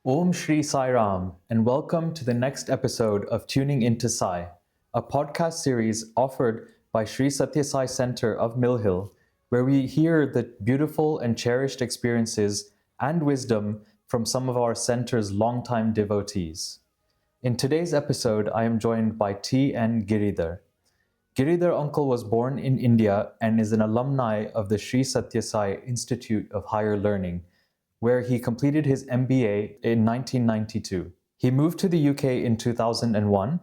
Om Sri Sai Ram, and welcome to the next episode of Tuning Into Sai, a podcast series offered by Sri Sai Centre of Mill Hill, where we hear the beautiful and cherished experiences and wisdom from some of our centre's longtime devotees. In today's episode, I am joined by T. N. Giridhar. Giridhar uncle was born in India and is an alumni of the Sri Sathya Sai Institute of Higher Learning, where he completed his MBA in 1992. He moved to the UK in 2001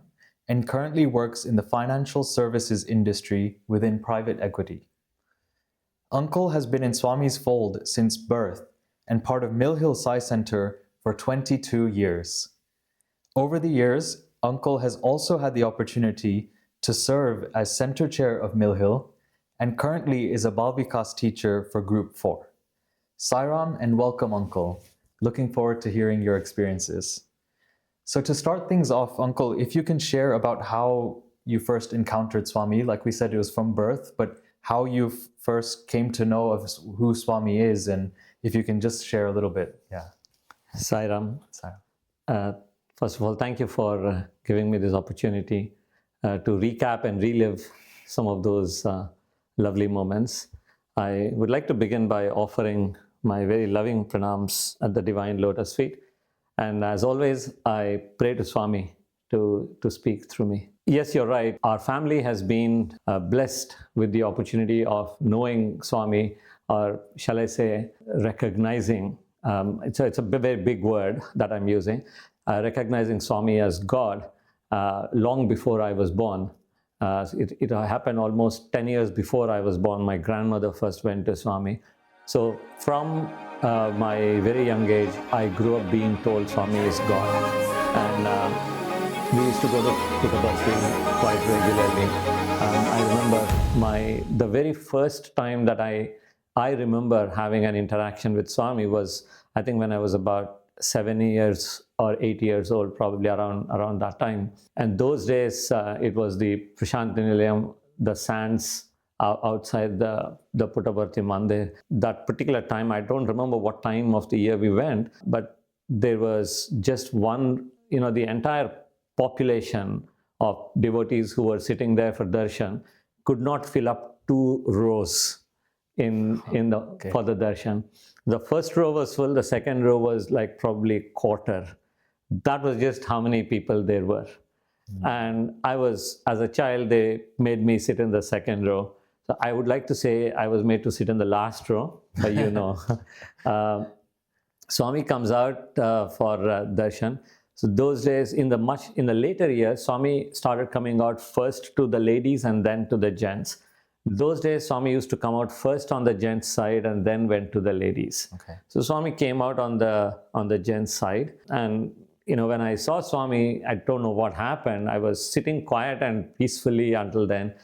and currently works in the financial services industry within private equity. Uncle has been in Swami's fold since birth and part of Mill Hill Sai Centre for 22 years. Over the years, Uncle has also had the opportunity to serve as Centre Chair of Mill Hill and currently is a Bal Vikas teacher for Group 4. Sai Ram and welcome, Uncle. Looking forward to hearing your experiences. So to start things off, Uncle, if you can share about how you first encountered Swami, like we said, it was from birth, but how you first came to know of who Swami is, and if you can just share a little bit. Yeah. Sai Ram. Sai Ram. First of all, thank you for giving me this opportunity to recap and relive some of those lovely moments. I would like to begin by offering my very loving pranams at the Divine Lotus Feet. And as always, I pray to Swami to speak through me. Yes, you're right. Our family has been blessed with the opportunity of knowing Swami, or shall I say, recognizing. It's a very big word that I'm using. Recognizing Swami as God long before I was born. It happened almost 10 years before I was born. My grandmother first went to Swami. So from my very young age, I grew up being told Swami is God. And we used to go to Puttaparthi quite regularly. I remember the very first time that I remember having an interaction with Swami was, I think, when I was about 7 years or 8 years old, probably around that time. And those days, it was the Prashanti Nilayam, the sands outside the Puttaparthi Mandir. That particular time, I don't remember what time of the year we went, but there was just one, the entire population of devotees who were sitting there for darshan could not fill up 2 rows for the darshan. The first row was full, the second row was like probably quarter. That was just how many people there were. And as a child, they made me sit in the second row. So I would like to say I was made to sit in the last row, but Swami comes out for darshan. So those days, in the later years, Swami started coming out first to the ladies and then to the gents. Those days, Swami used to come out first on the gents side and then went to the ladies. Okay. So Swami came out on the gents side, and when I saw Swami, I don't know what happened. I was sitting quiet and peacefully until then.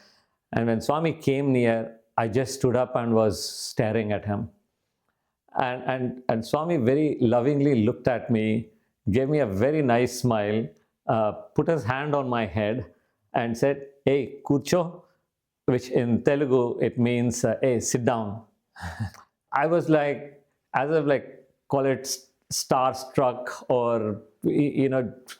And when Swami came near, I just stood up and was staring at him. And Swami very lovingly looked at me, gave me a very nice smile, put his hand on my head and said, "Hey, kurcho," which in Telugu, it means, "Hey, sit down." I was like, call it starstruck or,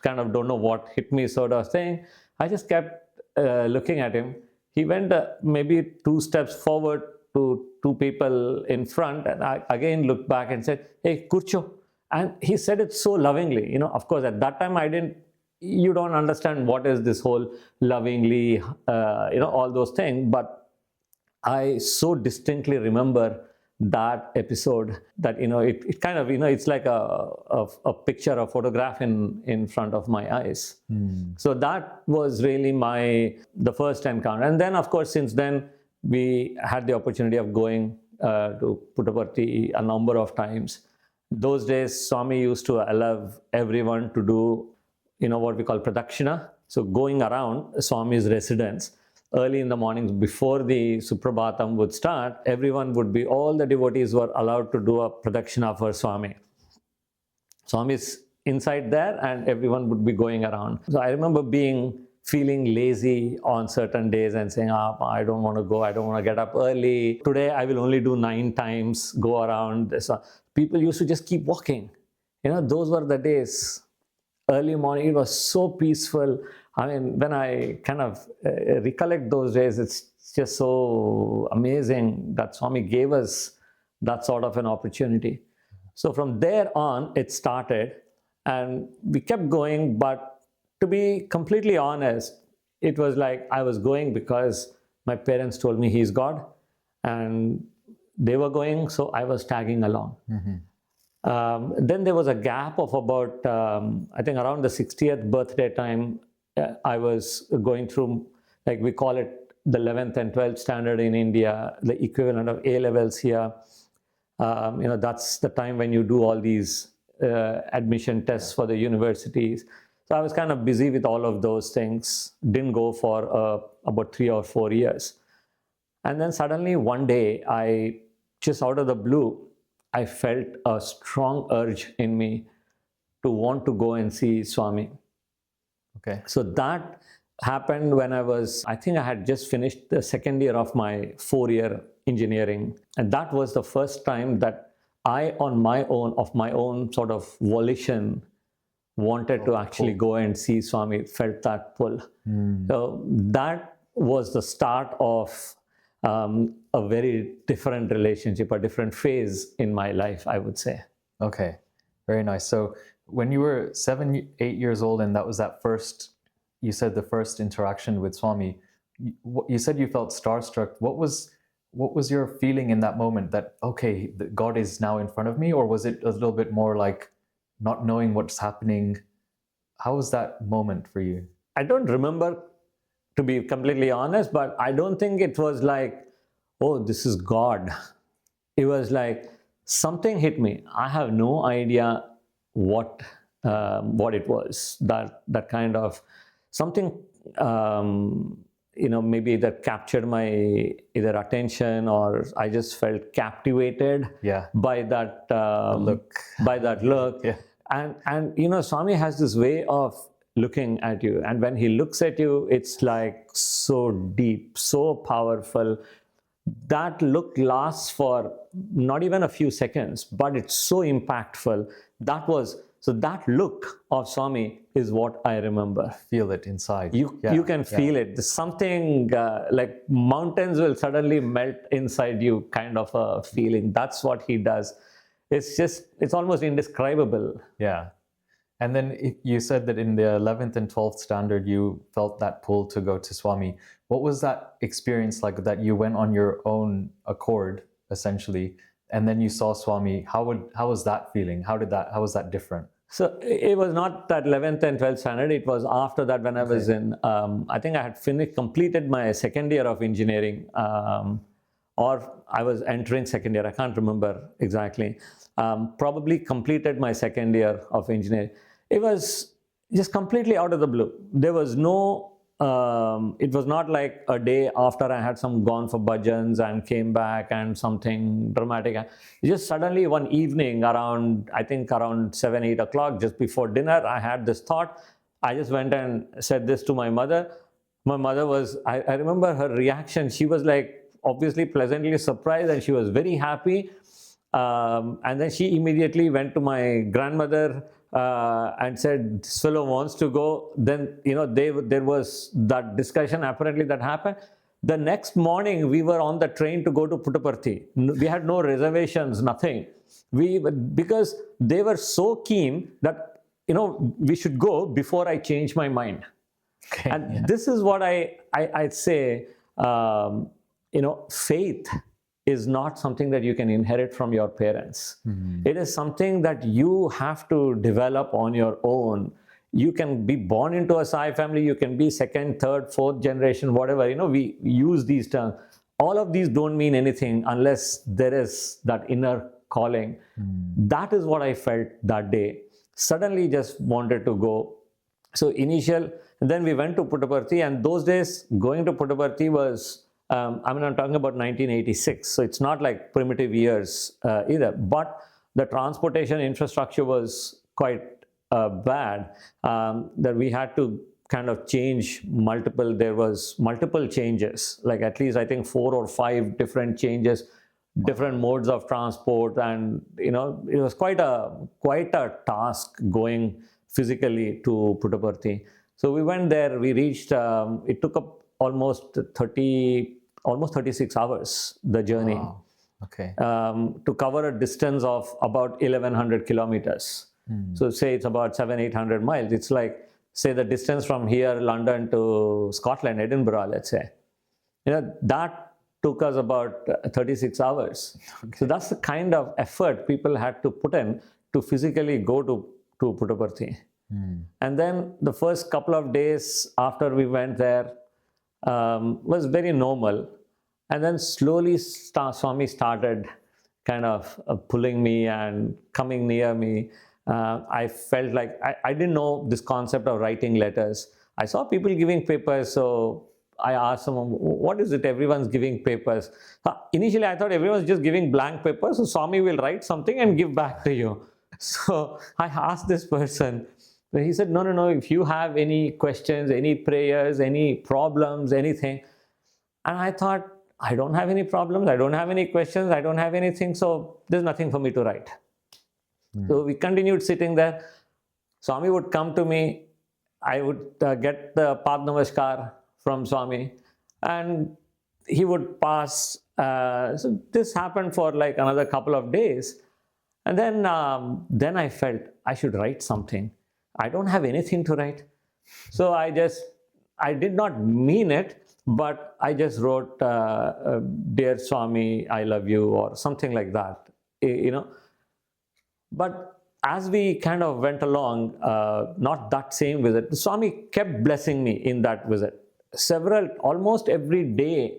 kind of don't know what hit me sort of thing. I just kept looking at him. He went maybe 2 steps forward to 2 people in front, and I again looked back and said, "Hey, kurcho." And he said it so lovingly. Of course, at that time, you don't understand what is this whole lovingly, all those things. But I so distinctly remember that episode that, it kind of, it's like a picture, a photograph in front of my eyes. So that was really the first encounter. And then, of course, since then, we had the opportunity of going to Puttaparthi a number of times. Those days, Swami used to allow everyone to do, what we call pradakshina. So going around Swami's residence early in the mornings before the Suprabhatam would start, all the devotees were allowed to do a pradakshina for Swami. Swami's inside there and everyone would be going around. So I remember feeling lazy on certain days and saying, I don't want to go, I don't want to get up early. Today I will only do 9 times, go around. So people used to just keep walking. those were the days. Early morning, it was so peaceful. I mean, when I kind of recollect those days, it's just so amazing that Swami gave us that sort of an opportunity. So from there on, it started, and we kept going. But to be completely honest, it was like I was going because my parents told me he's God, and they were going, so I was tagging along. Then there was a gap of about, I think around the 60th birthday time, I was going through, like we call it the 11th and 12th standard in India, the equivalent of A levels here. That's the time when you do all these admission tests for the universities. So I was kind of busy with all of those things, didn't go for about 3 or 4 years. And then suddenly one day, just out of the blue, I felt a strong urge in me to want to go and see Swami. Okay. So that happened when I think I had just finished the second year of my 4-year engineering. And that was the first time that I, on my own, of my own sort of volition, wanted to actually go and see Swami, felt that pull. So that was the start of a very different relationship, a different phase in my life, I would say. Okay, very nice. So when you were 7, 8 years old, and that was that first, you said the first interaction with Swami, you said you felt starstruck. What was your feeling in that moment that, okay, God is now in front of me? Or was it a little bit more like not knowing what's happening? How was that moment for you? I don't remember, to be completely honest, but I don't think it was like, oh, this is God. It was like something hit me. I have no idea what it was. That kind of something, maybe that captured my either attention, or I just felt captivated by that look. By that look. Yeah. And Swami has this way of looking at you, and when he looks at you, it's like so deep, so powerful. That look lasts for not even a few seconds, but it's so impactful. That look of Swami is what I remember. Feel it inside. You can feel it. There's something like mountains will suddenly melt inside you, kind of a feeling. That's what he does. It's almost indescribable. Yeah. And then you said that in the 11th and 12th standard, you felt that pull to go to Swami. What was that experience like, that you went on your own accord, essentially, and then you saw Swami? How was that feeling? How was that different? So it was not that 11th and 12th standard. It was after that, when I was in, I think I had completed my second year of engineering, or I was entering second year. I can't remember exactly. Probably completed my second year of engineering. It was just completely out of the blue. There was no, it was not like a day after I had gone for bhajans and came back and something dramatic. Just suddenly one evening around 7, 8 o'clock, just before dinner, I had this thought. I just went and said this to my mother. My mother was, I remember her reaction. She was like, obviously pleasantly surprised, and she was very happy. And then she immediately went to my grandmother and said, this fellow wants to go. Then, there was that discussion apparently that happened. The next morning, we were on the train to go to Puttaparthi. We had no reservations, nothing. Because they were so keen that, we should go before I change my mind. Okay, and this is what I'd say, faith is not something that you can inherit from your parents. It is something that you have to develop on your own. You can be born into a Sai family, you can be second, third, fourth generation, whatever. We use these terms. All of these don't mean anything unless there is that inner calling. That is what I felt that day. Suddenly just wanted to go. So then we went to Puttaparthi, and those days going to Puttaparthi was, I'm talking about 1986, so it's not like primitive years either, but the transportation infrastructure was quite bad, that we had to kind of change there was multiple changes, like at least I think 4 or 5 different changes different modes of transport, and it was quite a task going physically to Puttaparthi. So we went there. We reached. It took up almost 36 hours, the journey. Wow. Okay. To cover a distance of about 1100 kilometers. So say it's about 700-800 miles. It's like, say, the distance from here, London, to Scotland, Edinburgh, let's say. That took us about 36 hours. Okay. So that's the kind of effort people had to put in to physically go to Puttaparthi. And then the first couple of days after we went there was very normal. And then slowly Swami started kind of pulling me and coming near me. I felt like I didn't know this concept of writing letters. I saw people giving papers, so I asked someone, what is it everyone's giving papers? Initially, I thought everyone's just giving blank papers, so Swami will write something and give back to you. So I asked this person. He said, no, if you have any questions, any prayers, any problems, anything. And I thought, I don't have any problems, I don't have any questions, I don't have anything, so there's nothing for me to write. So we continued sitting there. Swami would come to me, I would get the Pad Namaskar from Swami, and he would pass. So this happened for like another couple of days. And then I felt I should write something. I don't have anything to write. So I did not mean it, but I just wrote, Dear Swami, I love you, or something like that, But as we kind of went along, not that same visit, Swami kept blessing me in that visit. Almost every day,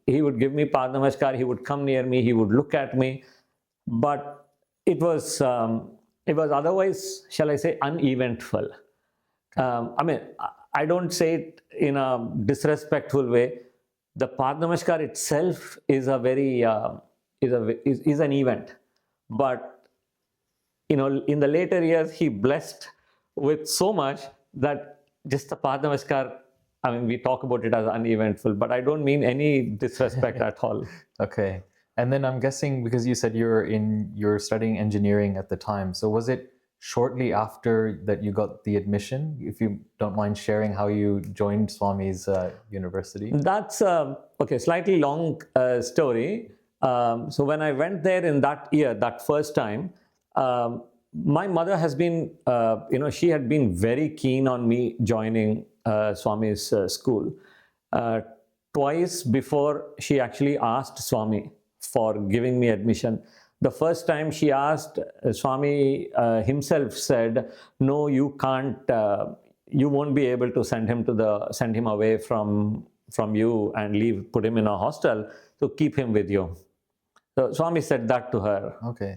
he would give me Pad Namaskar, he would come near me, he would look at me, but it was otherwise, shall I say, uneventful. I don't say it in a disrespectful way. The Pad Namaskar itself is a very is an event, but in the later years he blessed with so much that just the Pad Namaskar, we talk about it as uneventful, but I don't mean any disrespect at all. Okay. And then I'm guessing, because you said you're studying engineering at the time, so was it shortly after that you got the admission? If you don't mind sharing how you joined Swami's university. That's slightly long story. So when I went there in that year, that first time, my mother has been, she had been very keen on me joining Swami's school. Twice before she actually asked Swami for giving me admission. The first time she asked, Swami himself said, no, you can't, you won't be able to send him away from you and put him in a hostel, so keep him with you. So Swami said that to her. Okay.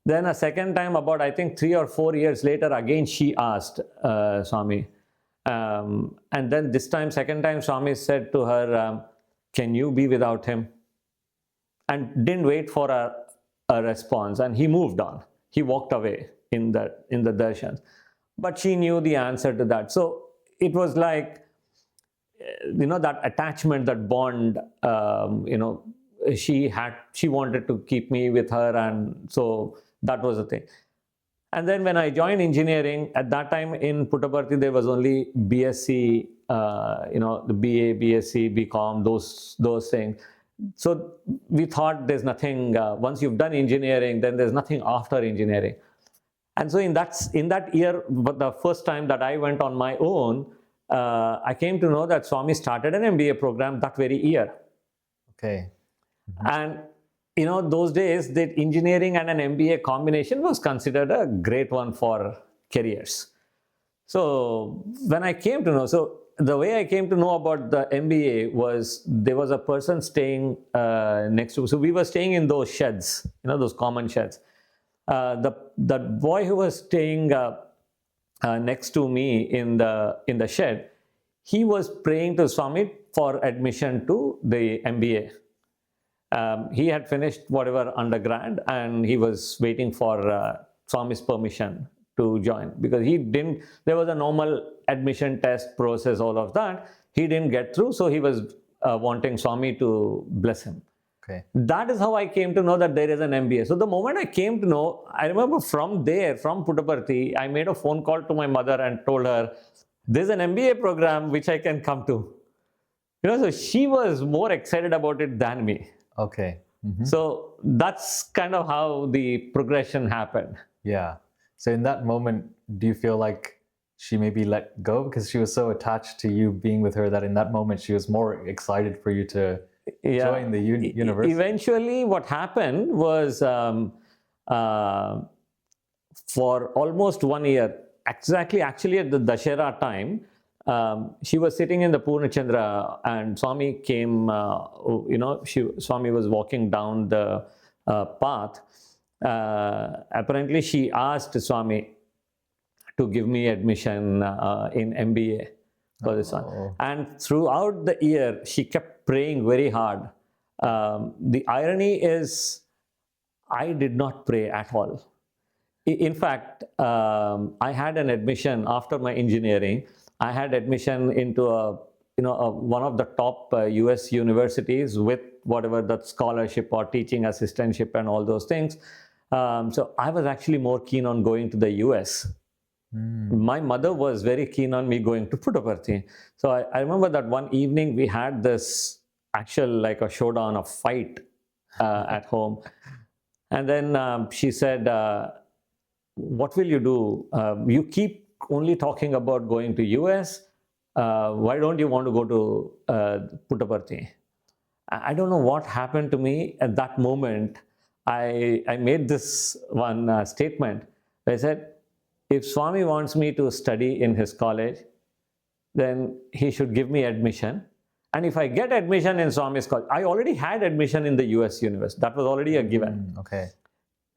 Then a second time, about I think 3 or 4 years later, again she asked Swami. And then this time, second time, Swami said to her, can you be without him? And didn't wait for a response, and he moved on. He walked away in the darshans. But she knew the answer to that. So it was like, that attachment, that bond, she wanted to keep me with her, and so that was the thing. And then when I joined engineering, at that time in Puttaparthi, there was only BSc, the BA, BSc, BCom, those things. So we thought there's nothing, once you've done engineering, then there's nothing after engineering. And so in that year, the first time that I went on my own, I came to know that Swami started an MBA program that very year. Okay. And those days, that engineering and an MBA combination was considered a great one for careers. So when I came to know, the way I came to know about the MBA was, there was a person staying next to, so we were staying in those sheds, those common sheds. The boy who was staying next to me in the shed, he was praying to Swami for admission to the MBA. He had finished whatever undergrad, and he was waiting for Swami's permission to join, because there was a normal admission test process, all of that. He didn't get through, so he was wanting Swami to bless him. Okay. That is how I came to know that there is an MBA. So the moment I came to know, I remember from there, from Puttaparthi, I made a phone call to my mother and told her, there's an MBA program which I can come to. So she was more excited about it than me. Okay. So that's kind of how the progression happened. Yeah. So in that moment, do you feel like she maybe let go because she was so attached to you being with her that in that moment she was more excited for you to join the university? Eventually, what happened was for almost 1 year, actually at the Dashera time, she was sitting in the Purnachandra and Swami came, Swami was walking down the path. Apparently, she asked Swami to give me admission in MBA for this one. And throughout the year, she kept praying very hard. The irony is, I did not pray at all. In fact, I had an admission after my engineering. I had admission into one of the top US universities with whatever that scholarship or teaching assistantship and all those things. So I was actually more keen on going to the US. My mother was very keen on me going to Puttaparthi. So I remember that one evening we had this like a showdown, a fight at home. And then she said, what will you do? You keep only talking about going to US. Why don't you want to go to Puttaparthi? I don't know what happened to me at that moment. I made this one statement. I said, if Swami wants me to study in his college, then he should give me admission. And if I get admission in Swami's college, I already had admission in the US university. That was already a given. Okay.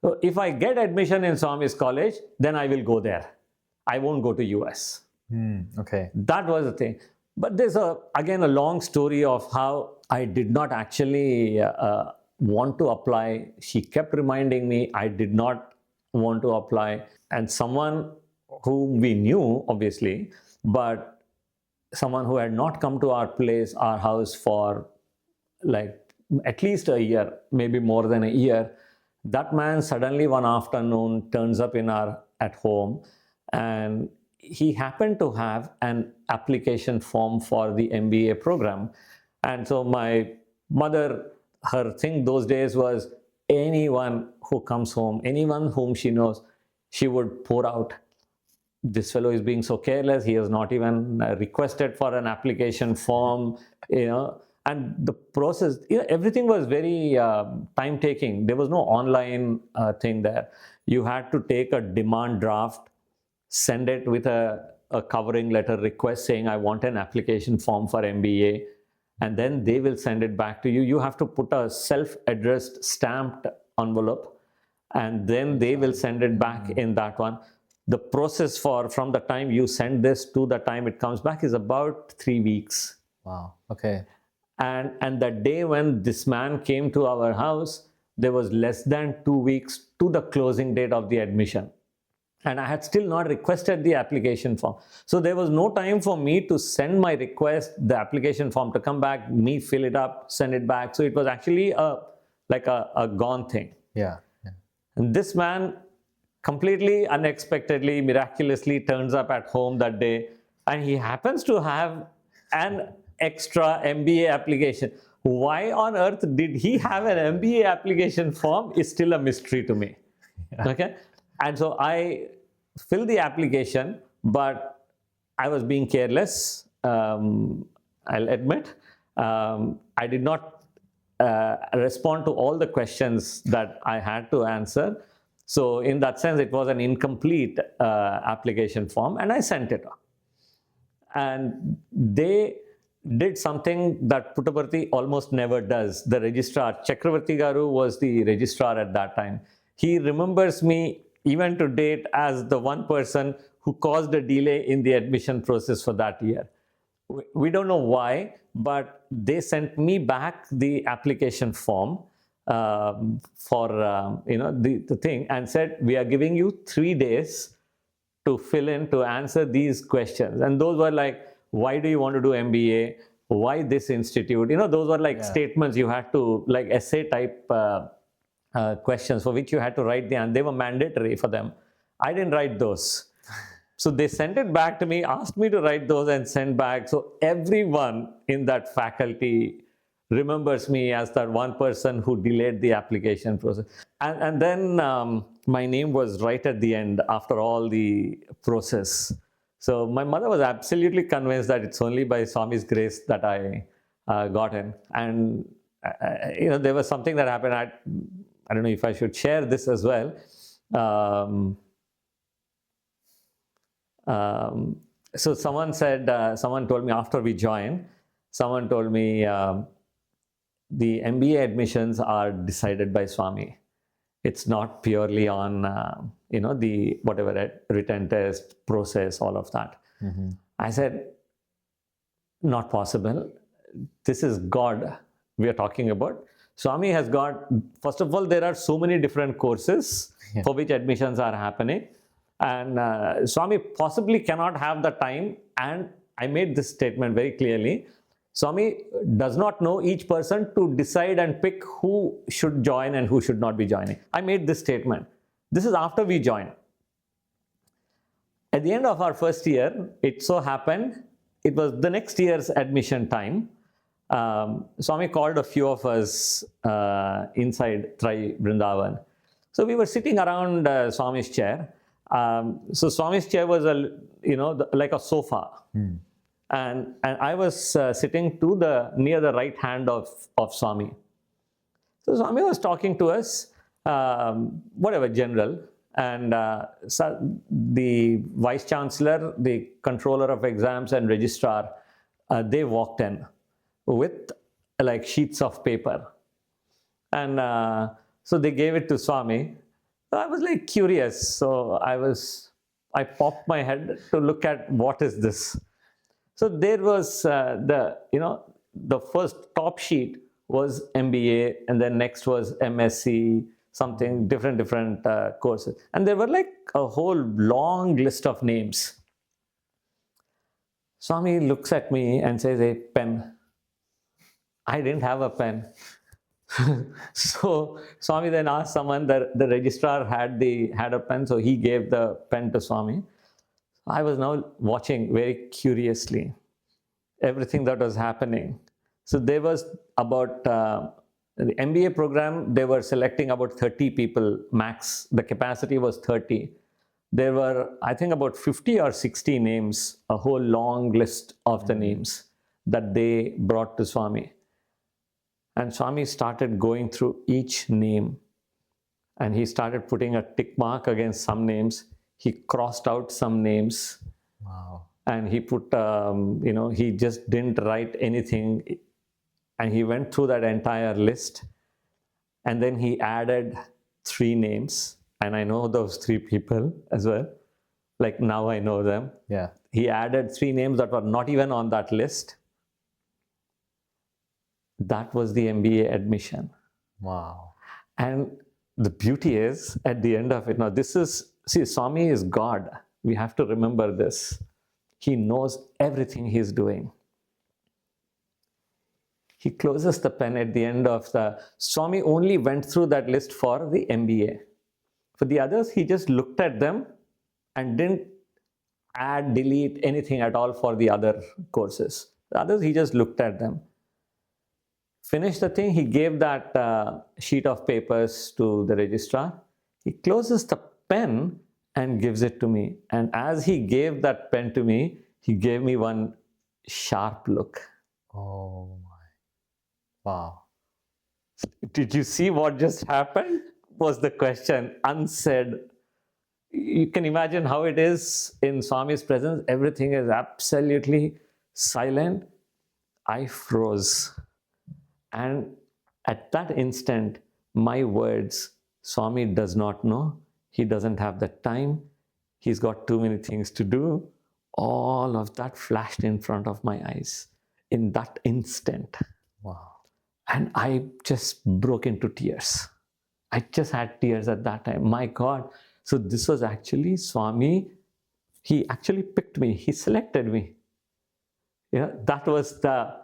So if I get admission in Swami's college, then I will go there. I won't go to US. Okay. That was the thing. But there's again a long story of how I did not actually want to apply. She kept reminding me I did not want to apply. And someone whom we knew, obviously, but someone who had not come to our house for like at least a year, maybe more than a year, that man suddenly one afternoon turns up at home, and he happened to have an application form for the MBA program. And so my mother, her thing those days was anyone who comes home, anyone whom she knows, she would pour out, this fellow is being so careless, he has not even requested for an application form, and the process, everything was very time taking. There was no online thing there. You had to take a demand draft, send it with a covering letter request saying, I want an application form for MBA, and then they will send it back to you. You have to put a self-addressed stamped envelope, and then they will send it back in that one. The process from the time you send this to the time it comes back is about 3 weeks. Wow. Okay. And the day when this man came to our house, there was less than 2 weeks to the closing date of the admission. And I had still not requested the application form. So there was no time for me to send my request, the application form to come back, me fill it up, send it back. So it was actually like a gone thing. Yeah. And this man completely unexpectedly, miraculously turns up at home that day, and he happens to have an extra MBA application. Why on earth did he have an MBA application form is still a mystery to me. Yeah. Okay. And so I filled the application, but I was being careless. I'll admit. I did not respond to all the questions that I had to answer. So in that sense, it was an incomplete application form, and I sent it off. And they did something that Puttaparthi almost never does. The registrar, Chakravarti Garu, was the registrar at that time. He remembers me even to date as the one person who caused a delay in the admission process for that year. We don't know why, but they sent me back the application form for the thing, and said, we are giving you 3 days to fill in, to answer these questions. And those were like, why do you want to do MBA? why this institute? Those were like statements you had to, like essay type questions for which you had to write and they were mandatory for them. I didn't write those. So they sent it back to me, asked me to write those and send back. So everyone in that faculty remembers me as that one person who delayed the application process. And then my name was right at the end after all the process. So my mother was absolutely convinced that it's only by Swami's grace that I got in. And there was something that happened. I don't know if I should share this as well. So someone told me after we joined, someone told me the MBA admissions are decided by Swami. It's not purely on, the whatever written test, process, all of that. Mm-hmm. I said, not possible. This is God we are talking about. Swami has got, first of all, there are so many different courses for which admissions are happening. And Swami possibly cannot have the time. And I made this statement very clearly. Swami does not know each person to decide and pick who should join and who should not be joining. I made this statement. This is after we joined. At the end of our first year, it so happened, it was the next year's admission time. Swami called a few of us inside Trai Vrindavan. So we were sitting around Swami's chair. So Swami's chair was like a sofa. And I was sitting near the right hand of Swami. So Swami was talking to us, general. And the Vice Chancellor, the Controller of Exams and Registrar, they walked in with like sheets of paper. And so they gave it to Swami. So I was like curious. So I popped my head to look at what is this. So there was the first top sheet was MBA, and then next was MSc, something different courses. And there were like a whole long list of names. Swami looks at me and says, "A pen." I didn't have a pen. So Swami then asked someone, the registrar had a pen, so he gave the pen to Swami. I was now watching very curiously everything that was happening. So there was about the MBA program, they were selecting about 30 people max. The capacity was 30. There were, I think, about 50 or 60 names, a whole long list of the names that they brought to Swami. And Swami started going through each name. And he started putting a tick mark against some names. He crossed out some names. Wow. And he put, he just didn't write anything. And he went through that entire list. And then he added 3 names. And I know those 3 people as well. Like now I know them. Yeah. He added 3 names that were not even on that list. That was the MBA admission. Wow. And the beauty is, at the end of it, now Swami is God. We have to remember this. He knows everything he's doing. He closes the pen at the end of Swami only went through that list for the MBA. For the others, he just looked at them and didn't add, delete anything at all for the other courses. The others, he just looked at them. Finished the thing, he gave that sheet of papers to the registrar. He closes the pen and gives it to me. And as he gave that pen to me, he gave me one sharp look. Oh my. Wow. Did you see what just happened? Was the question unsaid. You can imagine how it is in Swami's presence. Everything is absolutely silent. I froze. And at that instant, my words, Swami does not know. He doesn't have the time. He's got too many things to do. All of that flashed in front of my eyes in that instant. Wow. And I just broke into tears. I just had tears at that time. My God. So this was actually Swami. He actually picked me. He selected me. That was the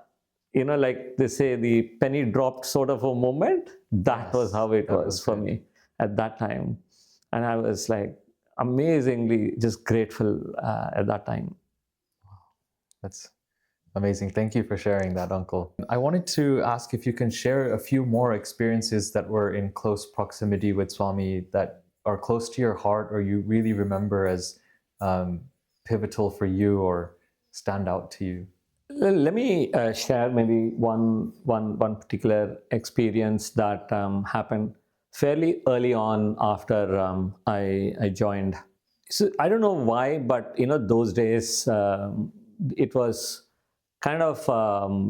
like they say, the penny dropped sort of a moment. That was how it was for me at that time. And I was like amazingly just grateful at that time. That's amazing. Thank you for sharing that, Uncle. I wanted to ask if you can share a few more experiences that were in close proximity with Swami that are close to your heart or you really remember as pivotal for you or stand out to you. Let me share maybe one particular experience that happened fairly early on after I joined. So I don't know why, but those days it was kind of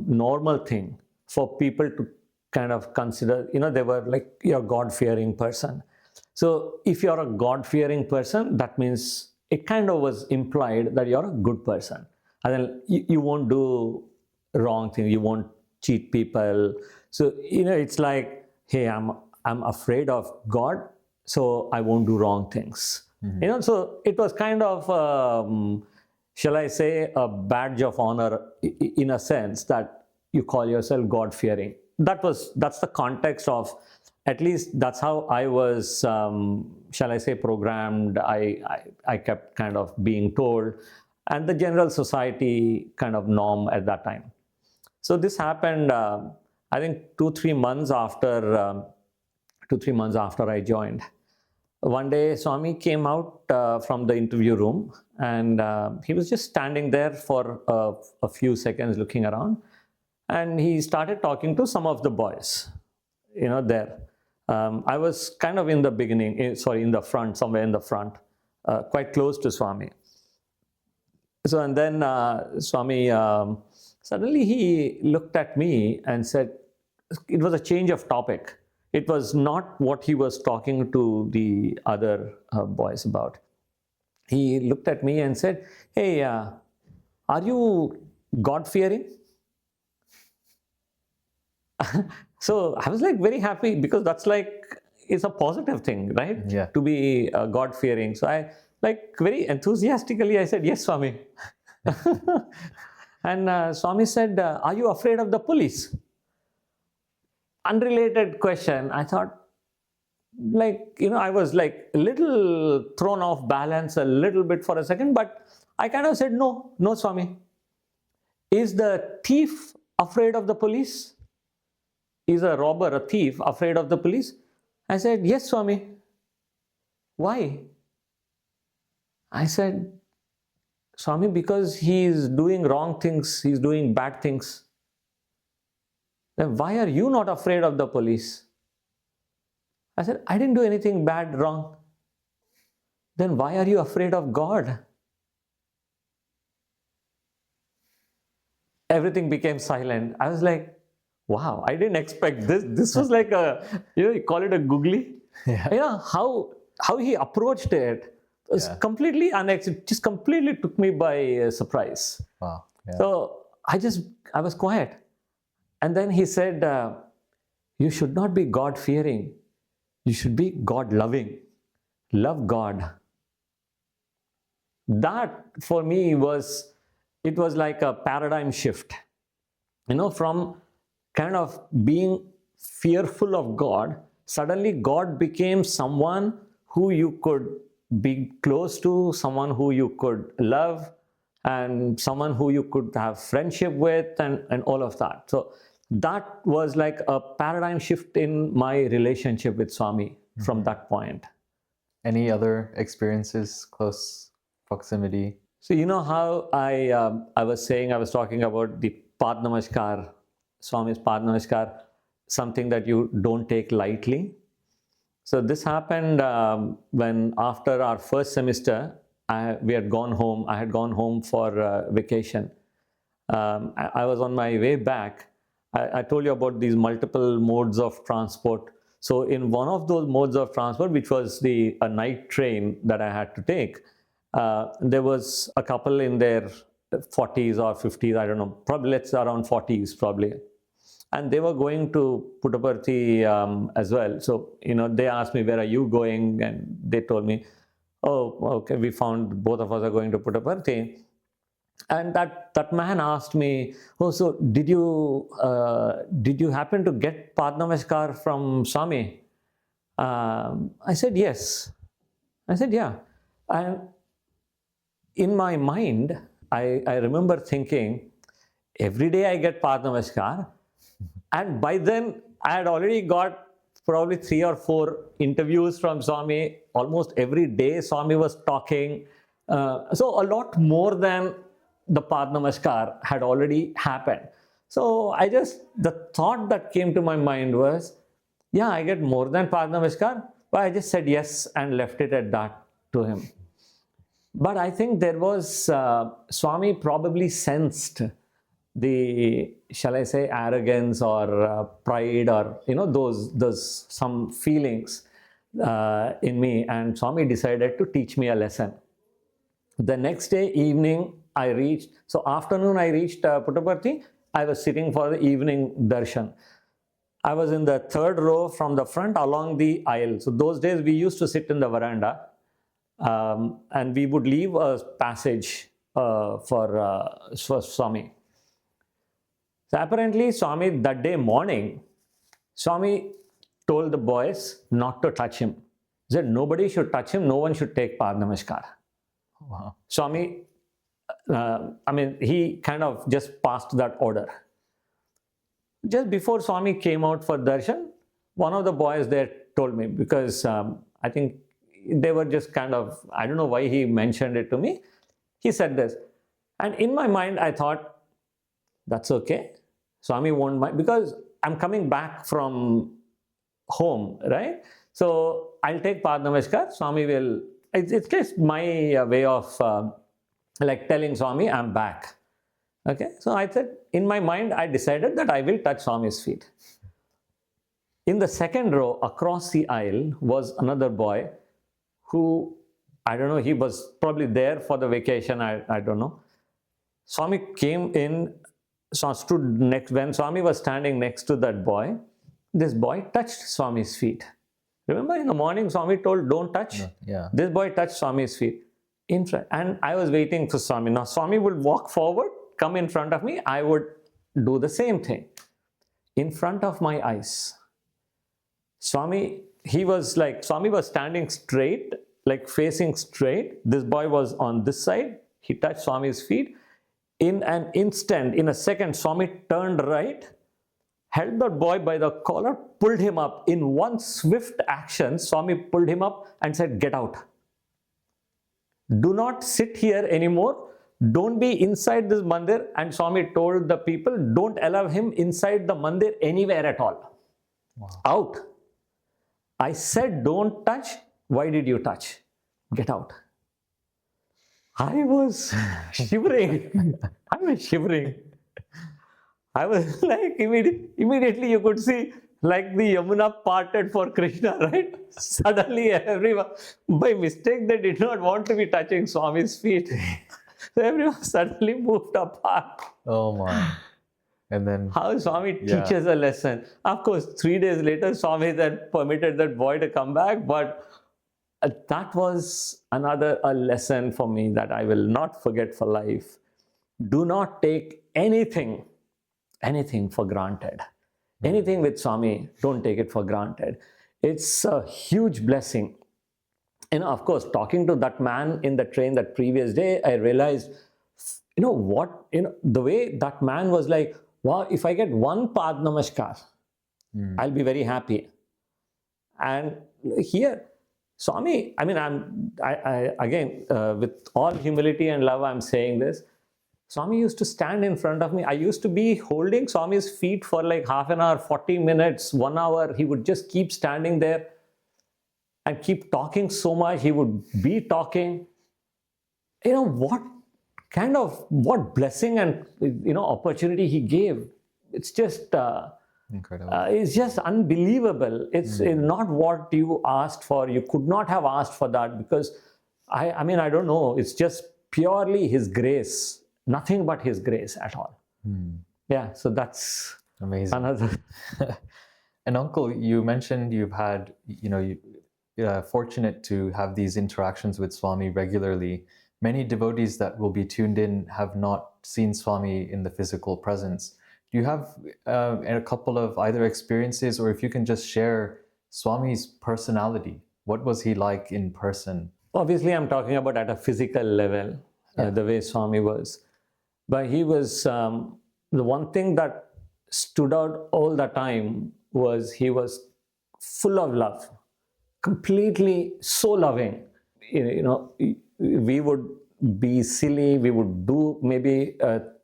normal thing for people to kind of consider. They were like, you're a God-fearing person. So if you're a God-fearing person, that means it kind of was implied that you're a good person. And then you won't do wrong things, you won't cheat people. So it's like, hey, I'm afraid of God, so I won't do wrong things. So it was kind of shall I say, a badge of honor in a sense that you call yourself God-fearing. That's the context of, at least that's how I was, shall I say, programmed. I kept kind of being told, and the general society kind of norm at that time. So this happened, I think 2-3 months after 2-3 months after I joined. One day, Swami came out from the interview room, and he was just standing there for a few seconds looking around, and he started talking to some of the boys, there. I was kind of in the beginning, in the front, somewhere in the front, quite close to Swami. So, and then Swami, suddenly he looked at me and said, it was a change of topic. It was not what he was talking to the other boys about. He looked at me and said, hey, are you God-fearing? So I was like very happy, because that's like, it's a positive thing, right? Yeah. To be God-fearing. So I like very enthusiastically, I said, yes, Swami. And Swami said, are you afraid of the police? Unrelated question. I thought, like, I was like a little thrown off balance a little bit for a second, but I kind of said, no, Swami. Is the thief afraid of the police? Is a robber, a thief, afraid of the police? I said, yes, Swami. Why? I said, Swami, because he is doing wrong things, he's doing bad things. Then why are you not afraid of the police? I said, I didn't do anything bad, wrong. Then why are you afraid of God? Everything became silent. I was like, wow, I didn't expect this. This was like a, you call it a googly. Yeah. How he approached it was completely unexpected. Just completely took me by surprise. Wow. Yeah. So I was quiet. And then he said, you should not be God-fearing. You should be God-loving. Love God. That for me was like a paradigm shift. From kind of being fearful of God, suddenly God became someone who you could be close to, someone who you could love, and someone who you could have friendship with, and all of that. So that was like a paradigm shift in my relationship with Swami from that point. Any other experiences, close proximity? So how I was saying, I was talking about the Pad Namaskar, Swami's Pad Namaskar, something that you don't take lightly. So this happened when after our first semester, we had gone home. I had gone home for vacation. I was on my way back. I told you about these multiple modes of transport. So in one of those modes of transport, which was a night train that I had to take, there was a couple in their 40s or 50s, I don't know, probably let's say around 40s probably. And they were going to Puttaparthi as well. So, they asked me, where are you going? And they told me, oh, okay, we found both of us are going to Puttaparthi. And that man asked me, "Oh, so did you happen to get Padnamaskar from Swami?" I said, "Yes." I said, "Yeah." And in my mind, I remember thinking, every day I get Padnamaskar, and by then I had already got probably 3 or 4 interviews from Swami. Almost every day Swami was talking. So a lot more than the Padnamaskar had already happened. So the thought that came to my mind was, yeah, I get more than Padnamaskar, but I just said yes and left it at that to him. But I think there was, Swami probably sensed the, shall I say, arrogance or pride, or those some feelings in me, and Swami decided to teach me a lesson. The next day evening, afternoon I reached Puttaparthi. I was sitting for the evening darshan. I was in the 3rd row from the front along the aisle. So those days we used to sit in the veranda, and we would leave a passage for Swami. So apparently Swami, that day morning, Swami told the boys not to touch him. He said nobody should touch him, no one should take Padnamaskar. Wow. Swami, he kind of just passed that order. Just before Swami came out for darshan, one of the boys there told me, because I think they were just kind of, I don't know why he mentioned it to me. He said this. And in my mind, I thought, that's okay. Swami won't mind, because I'm coming back from home, right? So I'll take Padnamaskar. Swami will, it's just my way of like telling Swami I'm back. Okay, so I said, in my mind, I decided that I will touch Swami's feet. In the 2nd row, across the aisle, was another boy who, I don't know, he was probably there for the vacation, I don't know. Swami came in, stood next, when Swami was standing next to that boy, this boy touched Swami's feet. Remember in the morning, Swami told, don't touch? Yeah. This boy touched Swami's feet in front. And I was waiting for Swami. Now, Swami would walk forward, come in front of me. I would do the same thing. In front of my eyes, Swami was standing straight, like facing straight. This boy was on this side. He touched Swami's feet. In an instant, in a second, Swami turned right, held that boy by the collar, pulled him up. In one swift action, Swami pulled him up and said, get out. Do not sit here anymore. Don't be inside this mandir. And Swami told the people, don't allow him inside the mandir anywhere at all. Wow. Out. I said, don't touch. Why did you touch? Get out. I was shivering. I was like, immediately you could see, like the Yamuna parted for Krishna, right? Suddenly everyone, by mistake, they did not want to be touching Swami's feet. So everyone suddenly moved apart. Oh my. And then how Swami teaches a lesson. Of course, 3 days later, Swami then permitted that boy to come back, but that was another lesson for me that I will not forget for life. Do not take anything for granted. Anything with Swami, don't take it for granted. It's a huge blessing. And of course, talking to that man in the train that previous day, I realized, the way that man was like, wow, if I get one Padnamaskar, I'll be very happy. And here, Swami, again, with all humility and love, I'm saying this. Swami used to stand in front of me. I used to be holding Swami's feet for like half an hour, 40 minutes, 1 hour. He would just keep standing there and keep talking so much. He would be talking. What blessing and, opportunity he gave. It's just incredible. It's just unbelievable. It's not what you asked for. You could not have asked for that, because I don't know. It's just purely His grace. Nothing but His grace at all. Yeah, so that's amazing. Another. And Uncle, you mentioned you've had, fortunate to have these interactions with Swami regularly. many devotees that will be tuned in have not seen Swami in the physical presence. Do you have a couple of either experiences, or if you can just share Swami's personality? What was he like in person? Obviously, I'm talking about at a physical level, the way Swami was. But he was, the one thing that stood out all the time was he was full of love, completely so loving. We would be silly, we would do maybe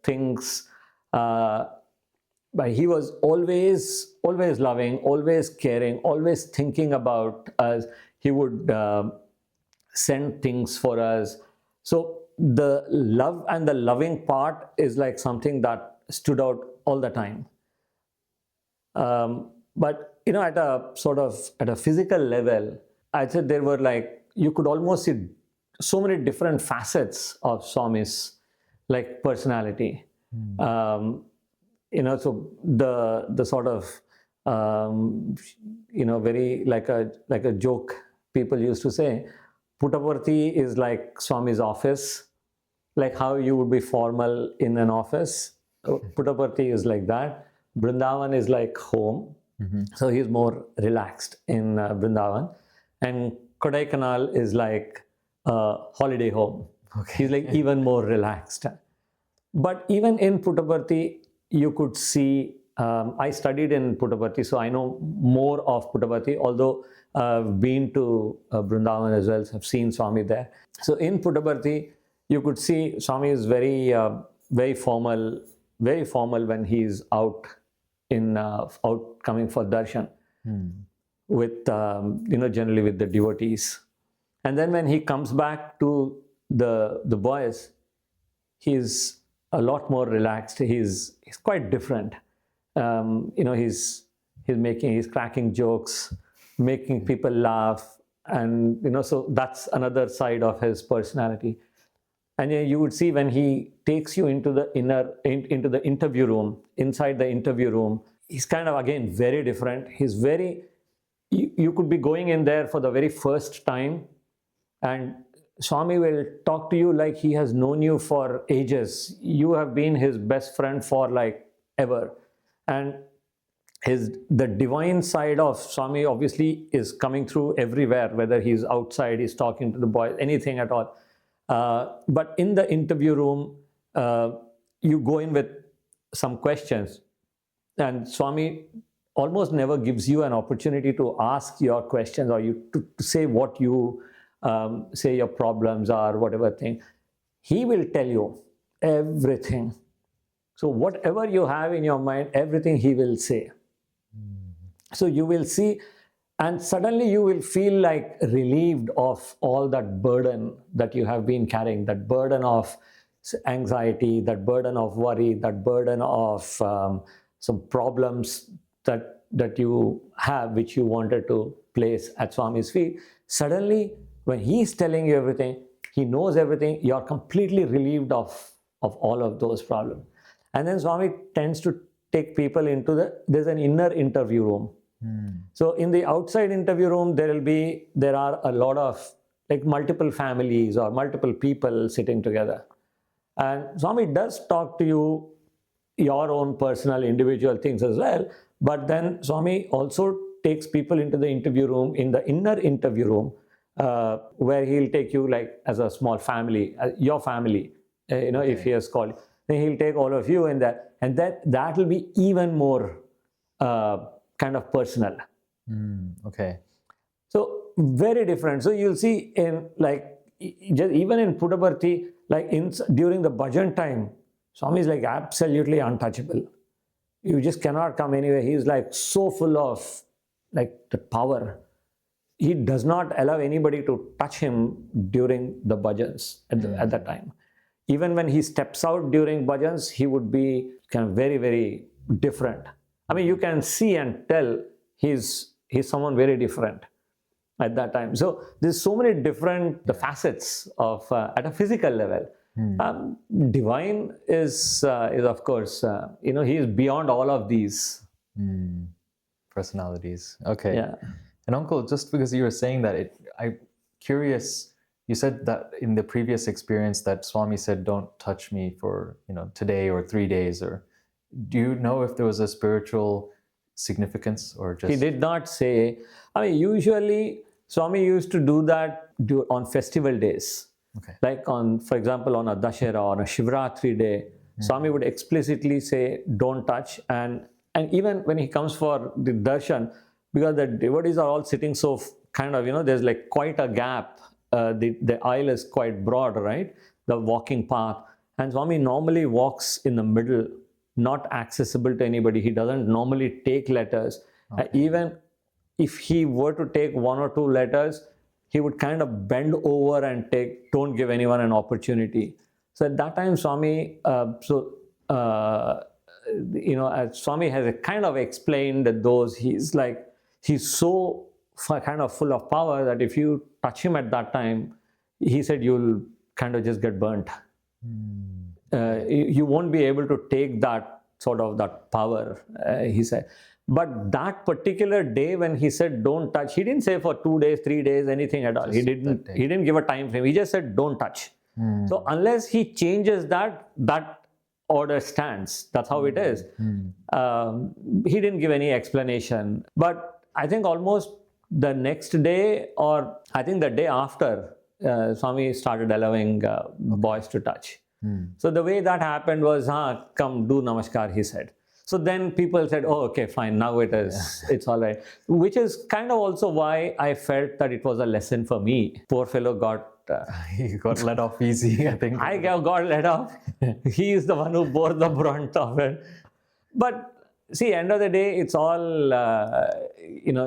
things, but he was always loving, always caring, always thinking about us. He would send things for us. So the love and the loving part is like something that stood out all the time. But at a physical level, I'd say there were like, you could almost see so many different facets of Swami's like personality. So the sort of very like a joke people used to say, Puttaparthi is like Swami's office, like how you would be formal in an office. Puttaparthi is like that. Vrindavan is like home. So he's more relaxed in Vrindavan. And Kodaikanal is like a holiday home. He's like even more relaxed. But even in Puttaparthi, you could see, I studied in Puttaparthi, so I know more of Puttaparthi, although I've been to Vrindavan as well, so I've seen Swami there. So in Puttaparthi, you could see Swami is very formal when he's out coming for darshan with generally with the devotees. And then when he comes back to the boys, he's a lot more relaxed. He's quite different. He's cracking jokes, making people laugh, and so that's another side of his personality. And you would see when he takes you into the into the interview room, inside the interview room, he's kind of again very different. He's you could be going in there for the very first time, and Swami will talk to you like he has known you for ages. You have been his best friend for like ever. And the divine side of Swami obviously is coming through everywhere, whether he's outside, he's talking to the boys, anything at all. But in the interview room, you go in with some questions, and Swami almost never gives you an opportunity to ask your questions or to say what you say your problems are, whatever thing. He will tell you everything. So whatever you have in your mind, everything he will say. So you will see, and suddenly you will feel like relieved of all that burden that you have been carrying, that burden of anxiety, that burden of worry, that burden of some problems that you have, which you wanted to place at Swami's feet. Suddenly, when he's telling you everything, he knows everything, you're completely relieved of all of those problems. And then Swami tends to take people into there's an inner interview room. So in the outside interview room, there are a lot of like multiple families or multiple people sitting together. And Swami does talk to you your own personal individual things as well. But then Swami also takes people into the interview room, in the inner interview room, where he'll take you like as a small family, your family, okay. If he has called, then he'll take all of you in there, and that will be even more kind of personal. Okay. So very different. So you'll see in like even in Puttaparthi, like during the bhajan time, Swami is like absolutely untouchable. You just cannot come anywhere. He's like so full of like the power. He does not allow anybody to touch him during the bhajans at that time. Even when he steps out during bhajans, he would be kind of very, very different. I mean, you can see and tell he's someone very different at that time. So there's so many different facets of at a physical level. Divine is of course, he is beyond all of these personalities. Okay. Yeah. And Uncle, just because you were saying that, I'm curious, You said that in the previous experience that Swami said, "Don't touch me for today or 3 days." Or do you know if there was a spiritual significance or just? He did not say. I mean, usually Swami used to do that on festival days. Okay. Like for example, on a Dashera or a Shivratri day, Swami would explicitly say, "Don't touch." And even when he comes for the darshan, because the devotees are all sitting so kind of, there's like quite a gap. The aisle is quite broad, right? The walking path. And Swami normally walks in the middle, not accessible to anybody. He doesn't normally take letters. Okay. Even if he were to take one or two letters, he would kind of bend over and don't give anyone an opportunity. So at that time, Swami, as Swami has kind of explained that he's so kind of full of power that if you touch him at that time, he said, you'll kind of just get burnt. You won't be able to take that power, he said. But that particular day when he said don't touch, he didn't say for 2 days, 3 days, anything at all. He didn't give a time frame. He just said don't touch. So unless he changes that order stands. That's how it is. He didn't give any explanation. But I think almost the next day, or I think the day after, Swami started allowing boys to touch. So the way that happened was, come do namaskar, he said. So then people said, oh, okay, fine, now it's all right. Which is kind of also why I felt that it was a lesson for me. Poor fellow he got let off easy, I think. I got let off. He is the one who bore the brunt of it. But see, end of the day, it's all,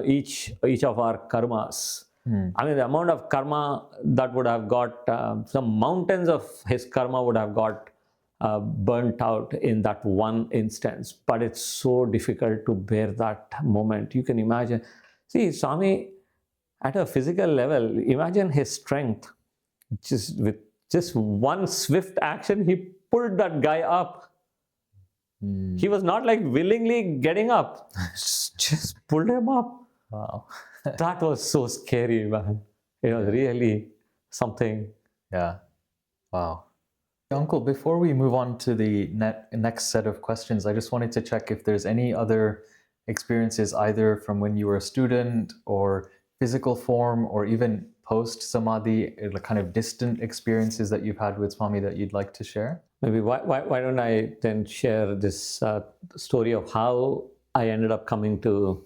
each of our karmas. I mean, the amount of karma that would have got, some mountains of his karma would have got burnt out in that one instance. But it's so difficult to bear that moment. You can imagine. See, Swami, at a physical level, imagine his strength. With just one swift action, he pulled that guy up. He was not like willingly getting up. Just pulled him up. Wow. That was so scary, man. It was really something. Yeah. Wow. Uncle, before we move on to the next set of questions, I just wanted to check if there's any other experiences, either from when you were a student or physical form, or even post-samadhi, kind of distant experiences that you've had with Swami that you'd like to share? Maybe why don't I then share this story of how I ended up coming to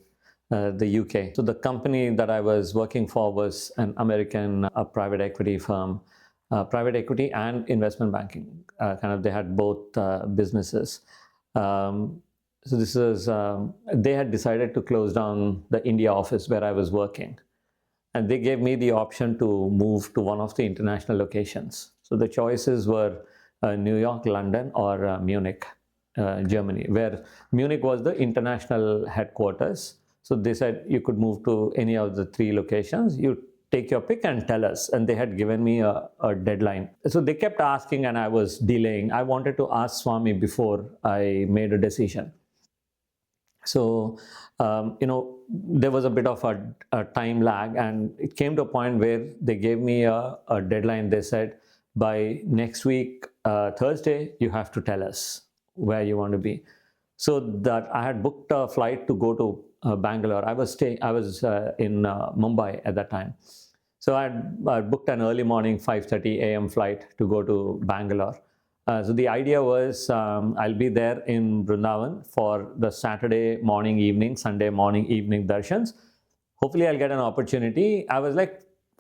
the UK. So the company that I was working for was an American private equity firm, private equity and investment banking. They had both businesses. So this is, they had decided to close down the India office where I was working. And they gave me the option to move to one of the international locations. So the choices were New York, London, or Munich, Germany, where Munich was the international headquarters. So they said you could move to any of the 3 locations. You take your pick and tell us. And they had given me a deadline. So they kept asking and I was delaying. I wanted to ask Swami before I made a decision. So, there was a bit of a time lag, and it came to a point where they gave me a deadline. They said, by next week, Thursday, you have to tell us where you want to be. So that I had booked a flight to go to Bangalore. I was in Mumbai at that time. So I booked an early morning 5:30 a.m. flight to go to Bangalore. So the idea was I'll be there in Vrindavan for the Saturday morning, evening, Sunday morning, evening darshans. Hopefully I'll get an opportunity. I was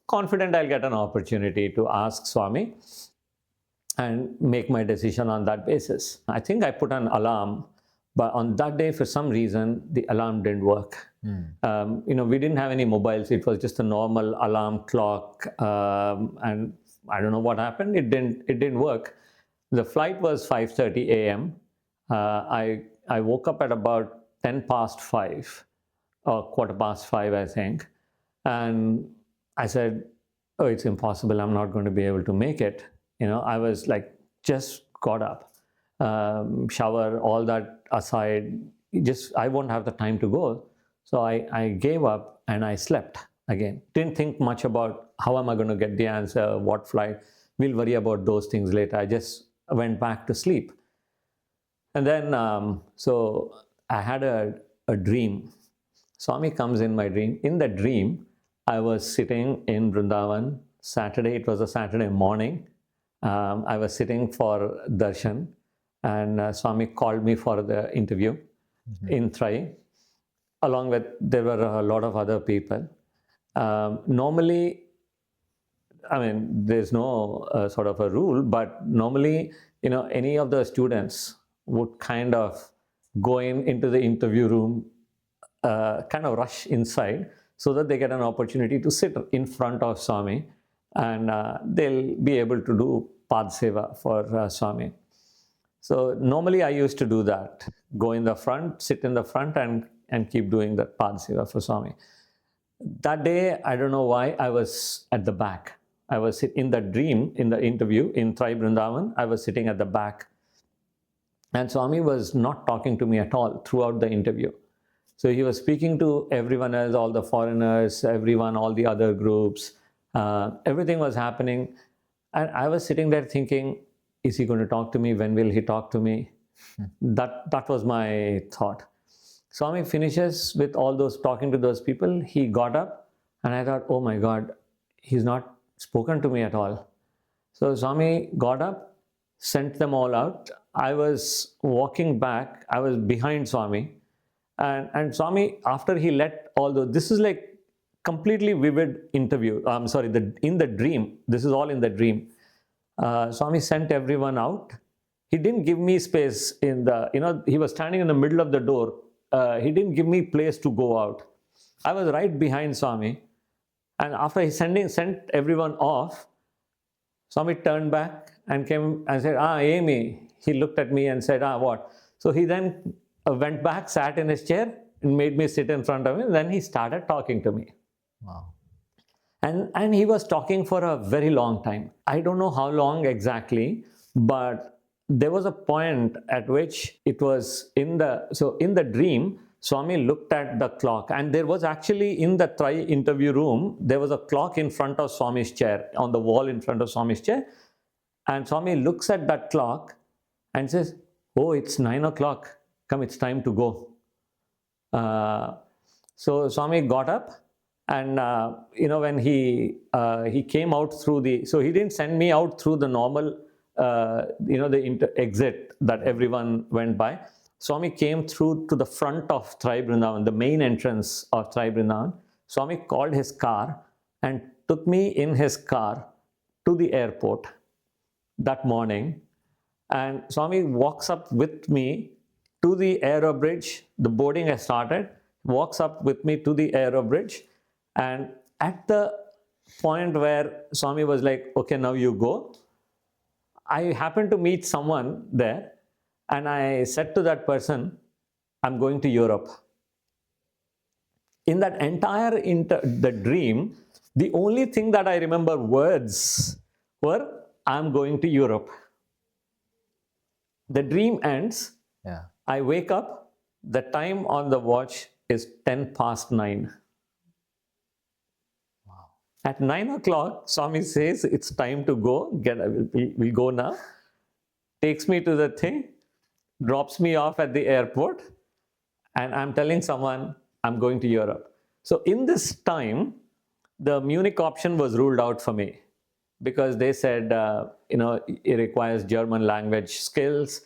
confident I'll get an opportunity to ask Swami and make my decision on that basis. I think I put an alarm, but on that day, for some reason, the alarm didn't work. We didn't have any mobiles. It was just a normal alarm clock. And I don't know what happened. It didn't work. The flight was 5:30 a.m. I woke up at about 10 past 5 or quarter past 5, I think. And I said, oh, it's impossible. I'm not going to be able to make it. I was just got up, shower, all that aside, I won't have the time to go. So I gave up and I slept. again. Didn't think much about how am I going to get the answer, what flight. We'll worry about those things later. I just went back to sleep. And then, so I had a dream. Swami comes in my dream. In the dream, I was sitting in Vrindavan. Saturday, it was a Saturday morning. I was sitting for darshan, and Swami called me for the interview in Thrai. Along with, there were a lot of other people. Normally, I mean, there's no sort of a rule, but normally, any of the students would kind of go into the interview room, kind of rush inside so that they get an opportunity to sit in front of Swami, and they'll be able to do Pad Seva for Swami. So normally I used to do that, go in the front, sit in the front, and keep doing that Pad Seva for Swami. That day, I don't know why, I was at the back. I was in the dream, in the interview in Thrai Vrindavan, I was sitting at the back. And Swami was not talking to me at all throughout the interview. So he was speaking to everyone else, all the foreigners, everyone, all the other groups. Everything was happening. And I was sitting there thinking, is he going to talk to me? When will he talk to me? That was my thought. Swami finishes with all those talking to those people. He got up, and I thought, oh my God, he's not spoken to me at all. So Swami got up, sent them all out. I was walking back. I was behind Swami. And Swami, after he let all those, this is like completely vivid interview. I'm sorry, in the dream. This is all in the dream. Swami sent everyone out. He didn't give me space he was standing in the middle of the door. He didn't give me place to go out. I was right behind Swami. And after he sent everyone off, Swami turned back and came and said, Amy. He looked at me and said, what? So he then went back, sat in his chair, and made me sit in front of him. Then he started talking to me. Wow. And he was talking for a very long time. I don't know how long exactly, but there was a point at which it was in the dream, Swami looked at the clock, and there was actually in the Thrai interview room, there was a clock in front of Swami's chair, on the wall in front of Swami's chair. And Swami looks at that clock and says, oh, it's 9 o'clock. Come, it's time to go. So Swami got up, and when he came out through so he didn't send me out through the normal, the exit that everyone went by. Swami came through to the front of Thrai Vrindavan, the main entrance of Thrai Vrindavan. Swami called his car and took me in his car to the airport that morning. And Swami walks up with me to the aero bridge. The boarding has started. Walks up with me to the aero bridge. And at the point where Swami was like, okay, now you go, I happened to meet someone there, and I said to that person, I'm going to Europe. In that entire the dream, the only thing that I remember words were, I'm going to Europe. The dream ends. Yeah. I wake up. The time on the watch is 9:10. Wow. At 9 o'clock, Swami says, it's time to go. We'll go now. Takes me to the thing, drops me off at the airport, and I'm telling someone I'm going to Europe. So in this time, the Munich option was ruled out for me, because they said, it requires German language skills.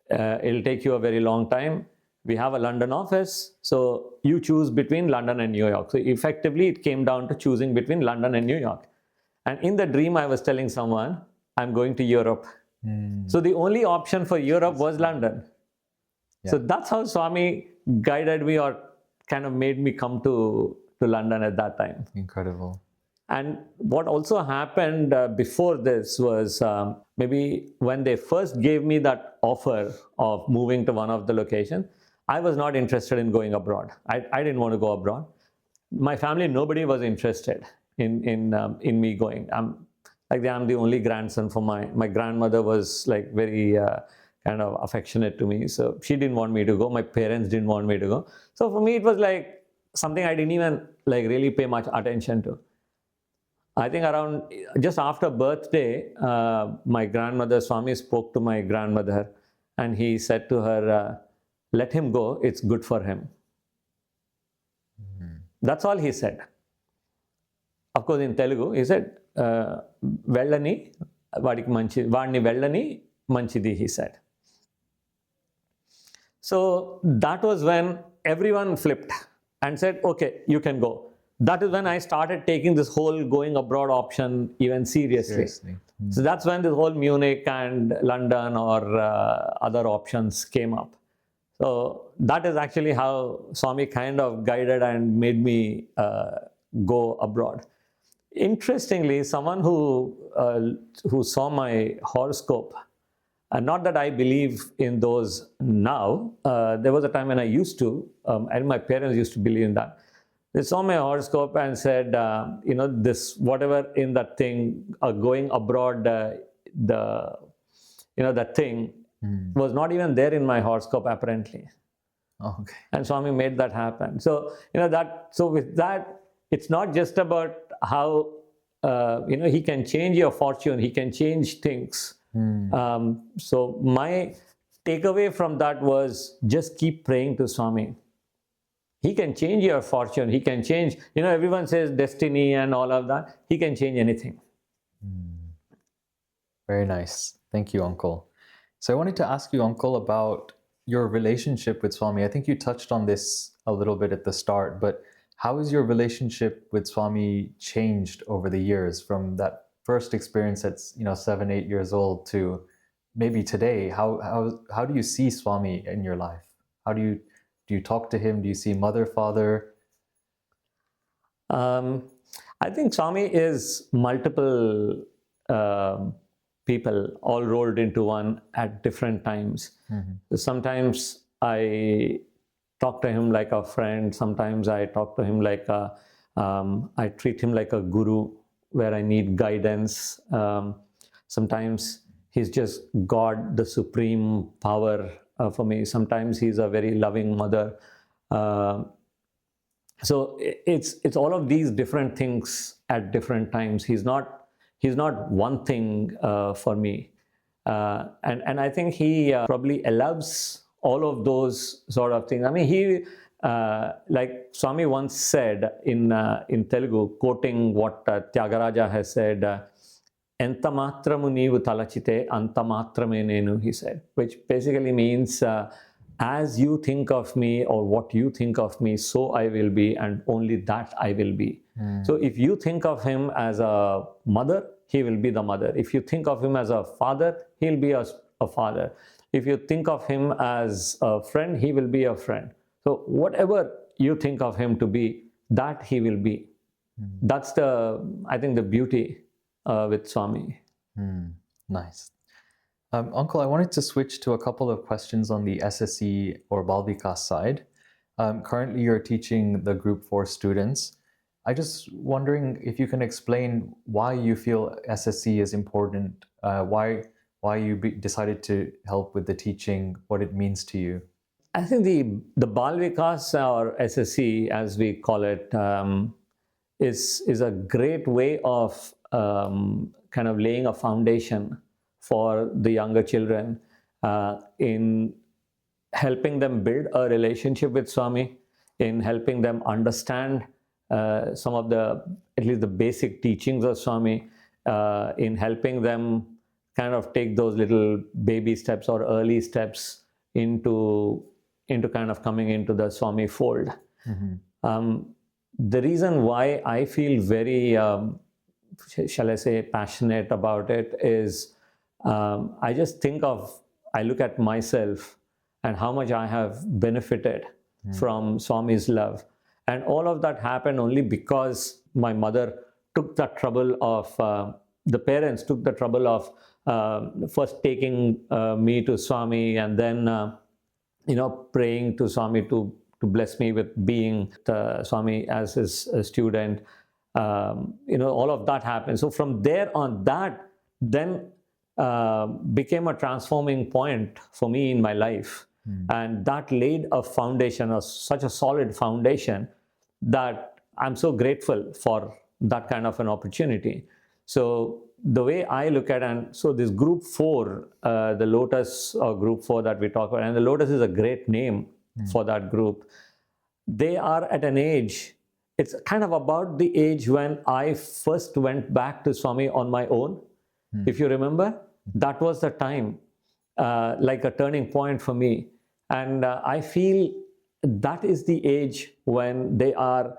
It'll take you a very long time. We have a London office, so you choose between London and New York. So effectively, it came down to choosing between London and New York. And in the dream, I was telling someone, I'm going to Europe. So the only option for Europe was London. Yeah. So that's how Swami guided me, or kind of made me come to London at that time. Incredible. And what also happened before this was maybe when they first gave me that offer of moving to one of the locations, I was not interested in going abroad. I didn't want to go abroad. My family, nobody was interested in me going. I'm the only grandson for my grandmother was like very kind of affectionate to me. So she didn't want me to go. My parents didn't want me to go. So for me, it was like, something I didn't even like really pay much attention to. I think around just after birthday, my grandmother, Swami, spoke to my grandmother and he said to her, let him go, it's good for him. That's all he said. Of course, in Telugu, he said, Vellani, Vadni Vellani, Manchidi, he said. So that was when everyone flipped and said, okay, you can go. That is when I started taking this whole going abroad option even seriously. So that's when this whole Munich and London or other options came up. So that is actually how Swami kind of guided and made me go abroad. Interestingly, someone who saw my horoscope, and not that I believe in those now, there was a time when I used to, and my parents used to believe in that. They saw my horoscope and said, this whatever in that thing, going abroad, that thing was not even there in my horoscope apparently. Oh, okay. And Swami made that happen. So with that, it's not just about how he can change your fortune, he can change things. So my takeaway from that was just keep praying to Swami. He can change your fortune. He can change, everyone says destiny and all of that. He can change anything. Very nice. Thank you, Uncle. So I wanted to ask you, Uncle, about your relationship with Swami. I think you touched on this a little bit at the start, but how has your relationship with Swami changed over the years from that first experience at 7, 8 years old to maybe today? How do you see Swami in your life? Do you talk to him? Do you see mother, father? I think Swami is multiple people all rolled into one at different times. Sometimes I talk to him like a friend. Sometimes I talk to him like I treat him like a guru where I need guidance. Sometimes he's just God, the supreme power for me. Sometimes he's a very loving mother. So it's all of these different things at different times. He's not one thing for me. And I think he probably allows all of those sort of things. I mean, he, like Swami once said in Telugu, quoting what Tyagaraja has said, Enta matramu neevu talachite, anta matrame nenu, he said, which basically means as you think of me or what you think of me, so I will be, and only that I will be. So if you think of him as a mother, he will be the mother. If you think of him as a father, he'll be a father. If you think of him as a friend, he will be a friend. So whatever you think of him to be, that he will be. That's I think the beauty with Swami. Nice. Uncle, I wanted to switch to a couple of questions on the SSE or Bal Vikas side. Currently, you're teaching the Group 4 students. I just wondering if you can explain why you feel SSE is important, why you decided to help with the teaching, what it means to you. I think the Bal Vikas or SSE, as we call it, is a great way of kind of laying a foundation for the younger children in helping them build a relationship with Swami, in helping them understand some of at least the basic teachings of Swami, in helping them kind of take those little baby steps or early steps into kind of coming into the Swami fold. The reason why I feel very, shall I say, passionate about it is I just I look at myself and how much I have benefited from Swami's love. And all of that happened only because my mother took the trouble of, the parents took the trouble of first taking me to Swami and then, praying to Swami to bless me with being the Swami as his student. All of that happened. So from there on, that then became a transforming point for me in my life. And that laid a foundation, such a solid foundation, that I'm so grateful for that kind of an opportunity. So the way I look at, and so this group 4, the Lotus or group 4 that we talk about, and the Lotus is a great name for that group. They are at an age, it's kind of about the age when I first went back to Swami on my own. If you remember, that was the time, like a turning point for me. And I feel that is the age when they are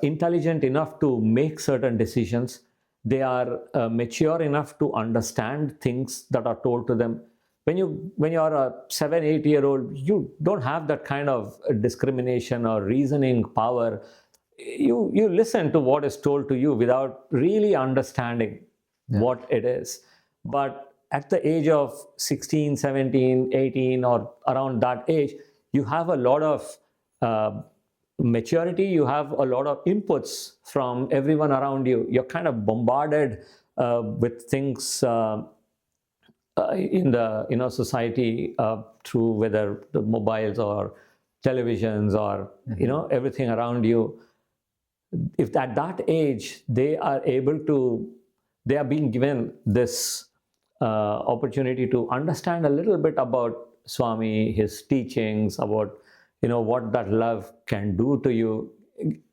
intelligent enough to make certain decisions. They are mature enough to understand things that are told to them. When you are a 7-8-year-old, you don't have that kind of discrimination or reasoning power. You listen to what is told to you without really understanding what it is. But at the age of 16, 17, 18, or around that age, you have a lot of maturity, you have a lot of inputs from everyone around you. You're kind of bombarded with things in the society through whether the mobiles or televisions or everything around you. If at that age they are being given this opportunity to understand a little bit about Swami, his teachings, about what that love can do to you.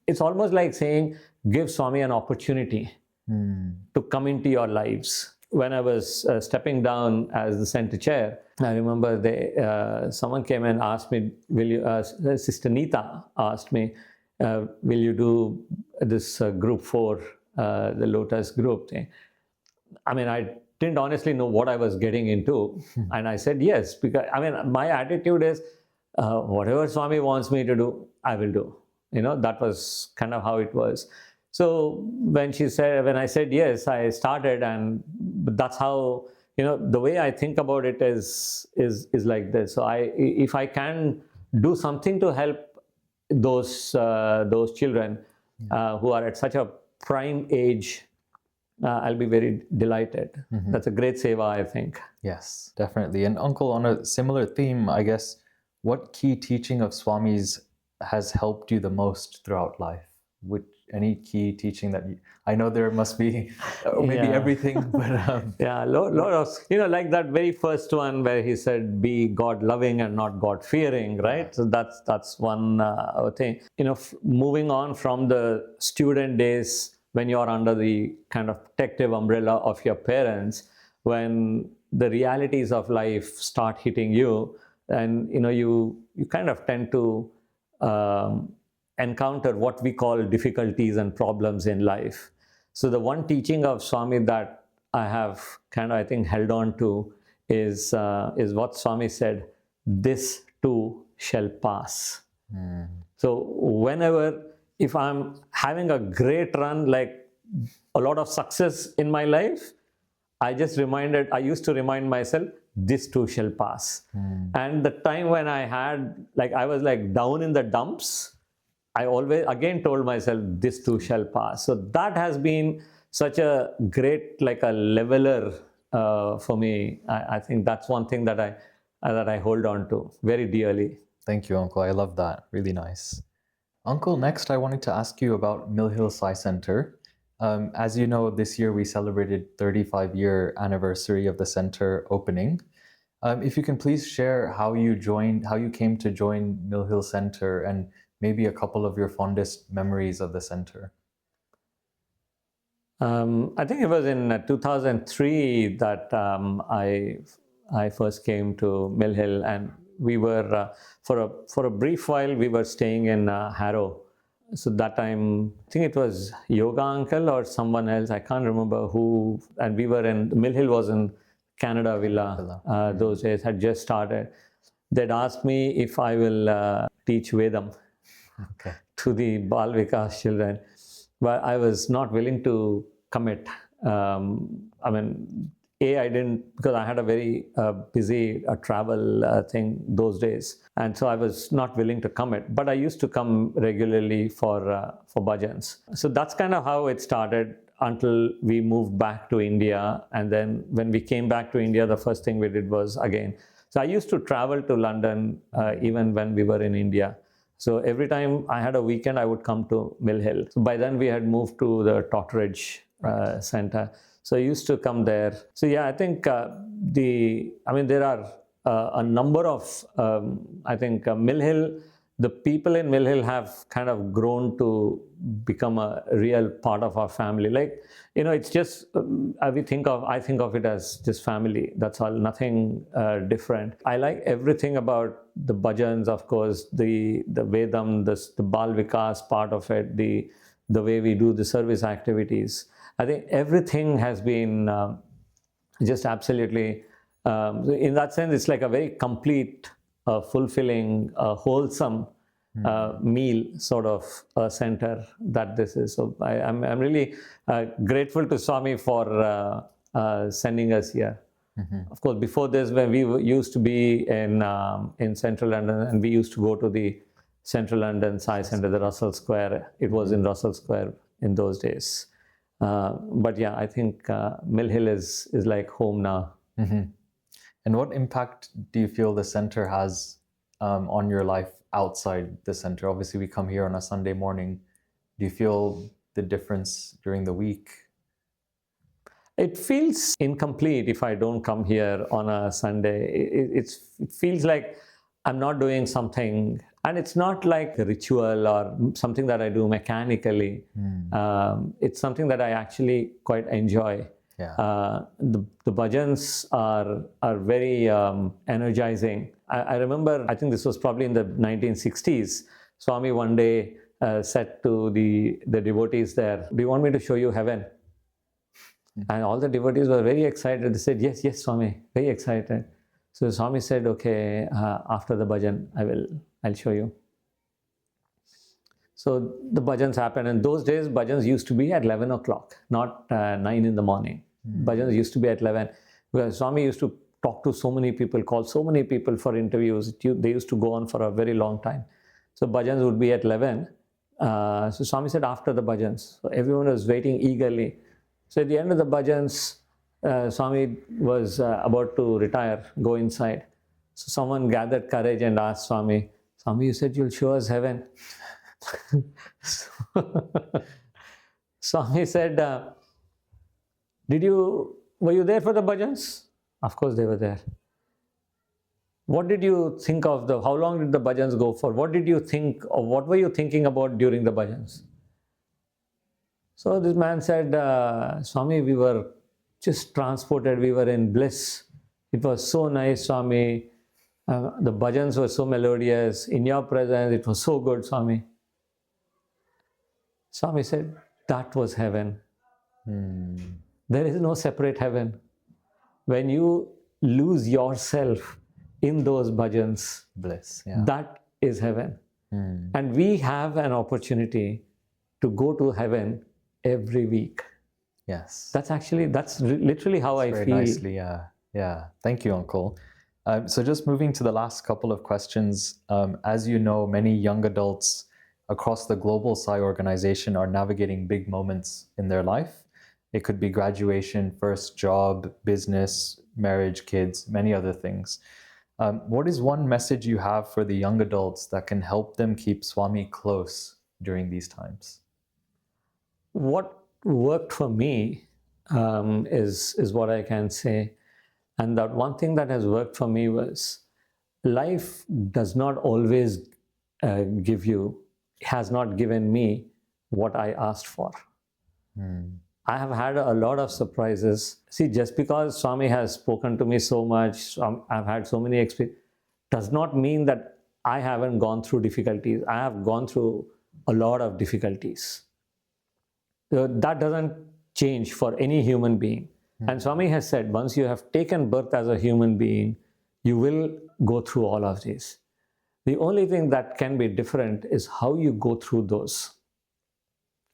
It's almost like saying, give Swami an opportunity to come into your lives. When I was stepping down as the center chair, I remember someone came and asked me, Sister Neeta asked me, will you do this group 4, the Lotus group thing? I mean, I didn't honestly know what I was getting into. And I said yes, because my attitude is, whatever Swami wants me to do, I will do. That was kind of how it was. So when I said yes, I started, and that's how, the way I think about it is like this. So if I can do something to help those children who are at such a prime age, I'll be very delighted. That's a great seva, I think. Yes, definitely. And Uncle, on a similar theme, I guess, what key teaching of Swami's has helped you the most throughout life? Any key teaching that I know there must be, maybe everything, but lot of, like that very first one where he said, be God loving and not God fearing, right? So that's one thing. Moving on from the student days, when you're under the kind of protective umbrella of your parents, when the realities of life start hitting you, and you kind of tend to encounter what we call difficulties and problems in life. So the one teaching of Swami that I have kind of, I think, held on to is what Swami said, this too shall pass. So if I'm having a great run, like a lot of success in my life, I used to remind myself, this too shall pass. And the time when I was like down in the dumps, I always again told myself, this too shall pass. So that has been such a great, like a leveler for me. I think that's one thing that I hold on to very dearly. Thank you, Uncle. I love that. Really nice. Uncle, next I wanted to ask you about Mill Hill Sai Centre. As you know, this year we celebrated 35-year anniversary of the center opening. If you can please share how you came to join Mill Hill Centre, and maybe a couple of your fondest memories of the center. I think it was in 2003 that I first came to Mill Hill, and we were for a brief while we were staying in Harrow. So that time, I think it was Yoga Uncle or someone else, I can't remember who, and we were Mill Hill was in Canada Villa. Those days had just started. They'd asked me if I will teach Vedam to the Bal Vikas children, but I was not willing to commit. I didn't, because I had a very busy travel thing those days, and so I was not willing to commit. But I used to come regularly for bhajans. So that's kind of how it started until we moved back to India. And then when we came back to India, the first thing we did was again. So I used to travel to London even when we were in India. So every time I had a weekend, I would come to Mill Hill. So by then we had moved to the Totteridge Center. So I used to come there. So yeah, I think there are a number of, Mill Hill, the people in Mill Hill have kind of grown to become a real part of our family. Like, it's just, I think of it as just family. That's all, nothing different. I like everything about the bhajans, of course, the Vedam, the Bal Vikas part of it, the way we do the service activities. I think everything has been just absolutely, in that sense, it's like a very complete, fulfilling, wholesome meal sort of center that this is. So I'm really grateful to Swami for sending us here. Of course, before this, when we used to be in central London, and we used to go to the central London Sai Centre, the Russell Square. It was in Russell Square in those days. But yeah, I think Mill Hill is like home now. And what impact do you feel the center has on your life outside the center? Obviously, we come here on a Sunday morning. Do you feel the difference during the week? It feels incomplete if I don't come here on a Sunday. It feels like I'm not doing something, and it's not like a ritual or something that I do mechanically. It's something that I actually quite enjoy. Yeah. The bhajans are very energizing. I remember, I think this was probably in the 1960s, Swami one day said to the devotees there, "Do you want me to show you heaven?" And all the devotees were very excited. They said, yes, Swami, very excited. So Swami said, okay, after the bhajan, I'll show you. So the bhajans happened. And those days, bhajans used to be at 11 o'clock, not 9 in the morning. Bhajans used to be at 11. Because Swami used to talk to so many people, call so many people for interviews. They used to go on for a very long time. So bhajans would be at 11. So Swami said, after the bhajans. So everyone was waiting eagerly. So at the end of the bhajans, Swami was about to retire, go inside. So someone gathered courage and asked Swami, "Swami, you said you'll show us heaven." Swami said, were you there for the bhajans? Of course they were there. What did you think of how long did the bhajans go for? What did you think, or what were you thinking about during the bhajans? So this man said, Swami, we were just transported, we were in bliss. It was so nice, Swami. The bhajans were so melodious. In your presence, it was so good, Swami. Swami said, that was heaven. There is no separate heaven. When you lose yourself in those bhajans, bliss, yeah. That is heaven. And we have an opportunity to go to heaven every week. Yes. That's literally how I very feel. Nicely, yeah. Thank you, Uncle. So just moving to the last couple of questions. As you know, many young adults across the global Sai organization are navigating big moments in their life. It could be graduation, first job, business, marriage, kids, many other things. What is one message you have for the young adults that can help them keep Swami close during these times? What worked for me is what I can say. And that one thing that has worked for me was life does not always has not given me what I asked for. I have had a lot of surprises. See, just because Swami has spoken to me so much, I've had so many experiences, does not mean that I haven't gone through difficulties. I have gone through a lot of difficulties. That doesn't change for any human being. And Swami has said, once you have taken birth as a human being, you will go through all of these. The only thing that can be different is how you go through those.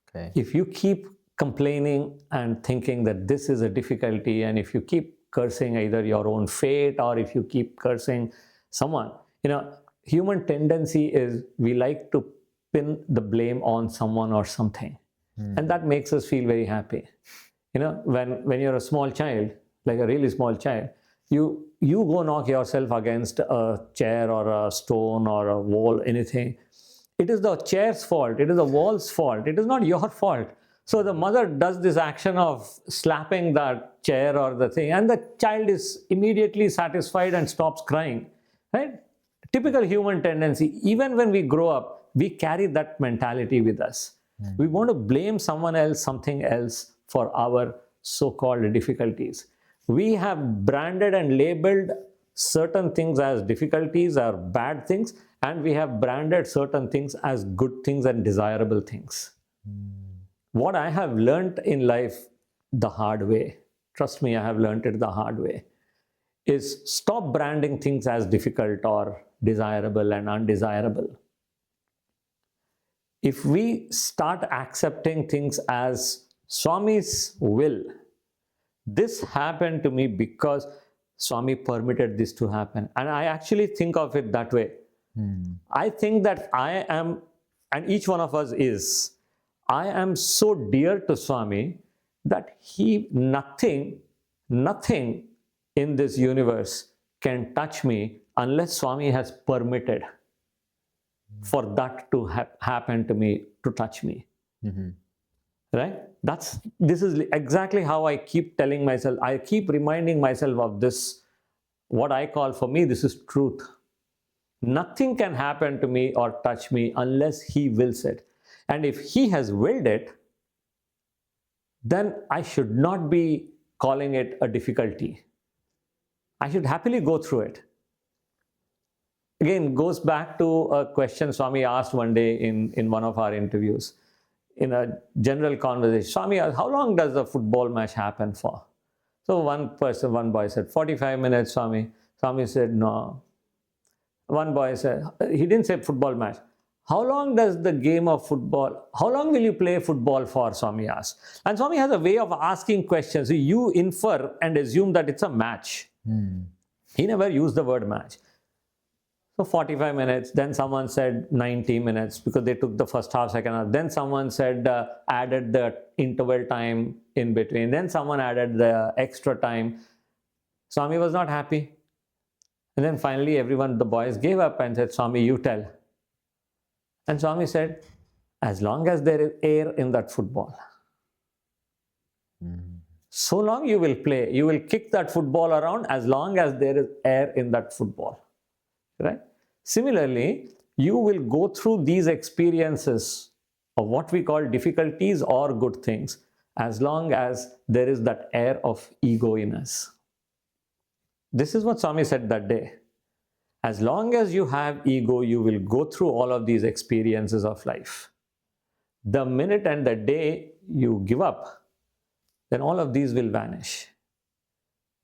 Okay. If you keep complaining and thinking that this is a difficulty, and if you keep cursing either your own fate or if you keep cursing someone, human tendency is we like to pin the blame on someone or something. And that makes us feel very happy. When you're a small child, like a really small child, you go knock yourself against a chair or a stone or a wall, anything, It is the chair's fault. It is the wall's fault. It is not your fault. So the mother does this action of slapping that chair or the thing, and the child is immediately satisfied and stops crying, right? Typical human tendency. Even when we grow up, we carry that mentality with us. We want to blame someone else, something else for our so-called difficulties. We have branded and labeled certain things as difficulties or bad things, and we have branded certain things as good things and desirable things. What I have learned in life the hard way, trust me, I have learned it the hard way, is stop branding things as difficult or desirable and undesirable. If we start accepting things as Swami's will, this happened to me because Swami permitted this to happen. And I actually think of it that way. I think that I am, and each one of us is, I am so dear to Swami that nothing in this universe can touch me unless Swami has permitted for that to happen to me, to touch me. Right? This is exactly how I keep telling myself, I keep reminding myself of this, what I call, for me, this is truth. Nothing can happen to me or touch me unless he wills it. And if he has willed it, then I should not be calling it a difficulty. I should happily go through it. Again, goes back to a question Swami asked one day in one of our interviews. In a general conversation, Swami asked, how long does the football match happen for? So one boy said, 45 minutes, Swami. Swami said, no. One boy said, he didn't say football match. How long does the game of football, how long will you play football for, Swami asked. And Swami has a way of asking questions. So you infer and assume that it's a match. He never used the word match. So 45 minutes, then someone said 90 minutes because they took the first half, second half. Then someone said, added the interval time in between. Then someone added the extra time. Swami was not happy. And then finally the boys gave up and said, Swami, you tell. And Swami said, as long as there is air in that football, so long you will play. You will kick that football around as long as there is air in that football. Right? Similarly, you will go through these experiences of what we call difficulties or good things as long as there is that air of ego in us. This is what Swami said that day. As long as you have ego, you will go through all of these experiences of life. The minute and the day you give up, then all of these will vanish.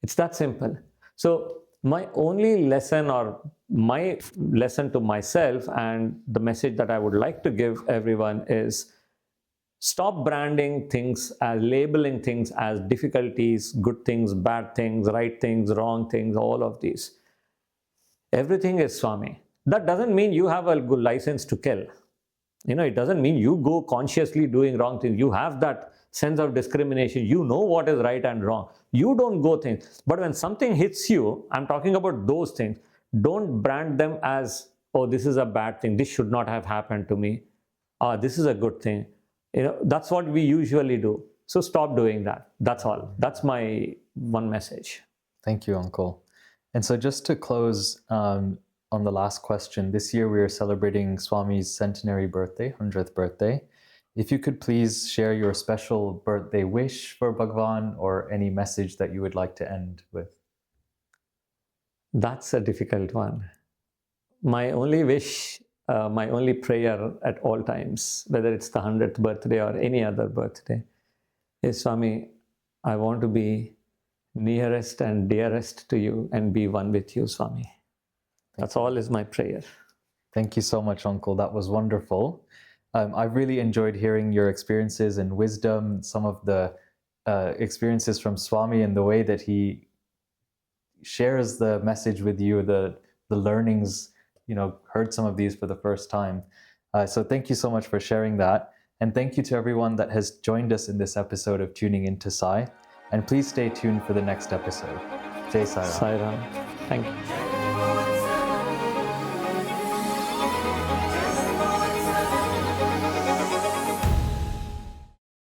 It's that simple. So my only lesson, or my lesson to myself, and the message that I would like to give everyone is, stop branding things as, labeling things as difficulties, good things, bad things, right things, wrong things, all of these. Everything is Swami. That doesn't mean you have a good license to kill. It doesn't mean you go consciously doing wrong things. You have that sense of discrimination. You know what is right and wrong. You don't go things. But when something hits you, I'm talking about those things. Don't brand them as, oh, this is a bad thing. This should not have happened to me. This is a good thing. That's what we usually do. So stop doing that. That's all. That's my one message. Thank you, Uncle. And so just to close on the last question, this year we are celebrating Swami's centenary birthday, 100th birthday. If you could please share your special birthday wish for Bhagawan or any message that you would like to end with. That's a difficult one. My only wish, my only prayer at all times, whether it's the 100th birthday or any other birthday, is, Swami, I want to be nearest and dearest to you and be one with you, Swami. That's all is my prayer. Thank you so much, Uncle. That was wonderful. I really enjoyed hearing your experiences and wisdom, some of the experiences from Swami and the way that he shares the message with you, the learnings, heard some of these for the first time. So thank you so much for sharing that. And thank you to everyone that has joined us in this episode of Tuning Into Sai. And please stay tuned for the next episode. Jai Sai Ram. Sai Ram. Thank you.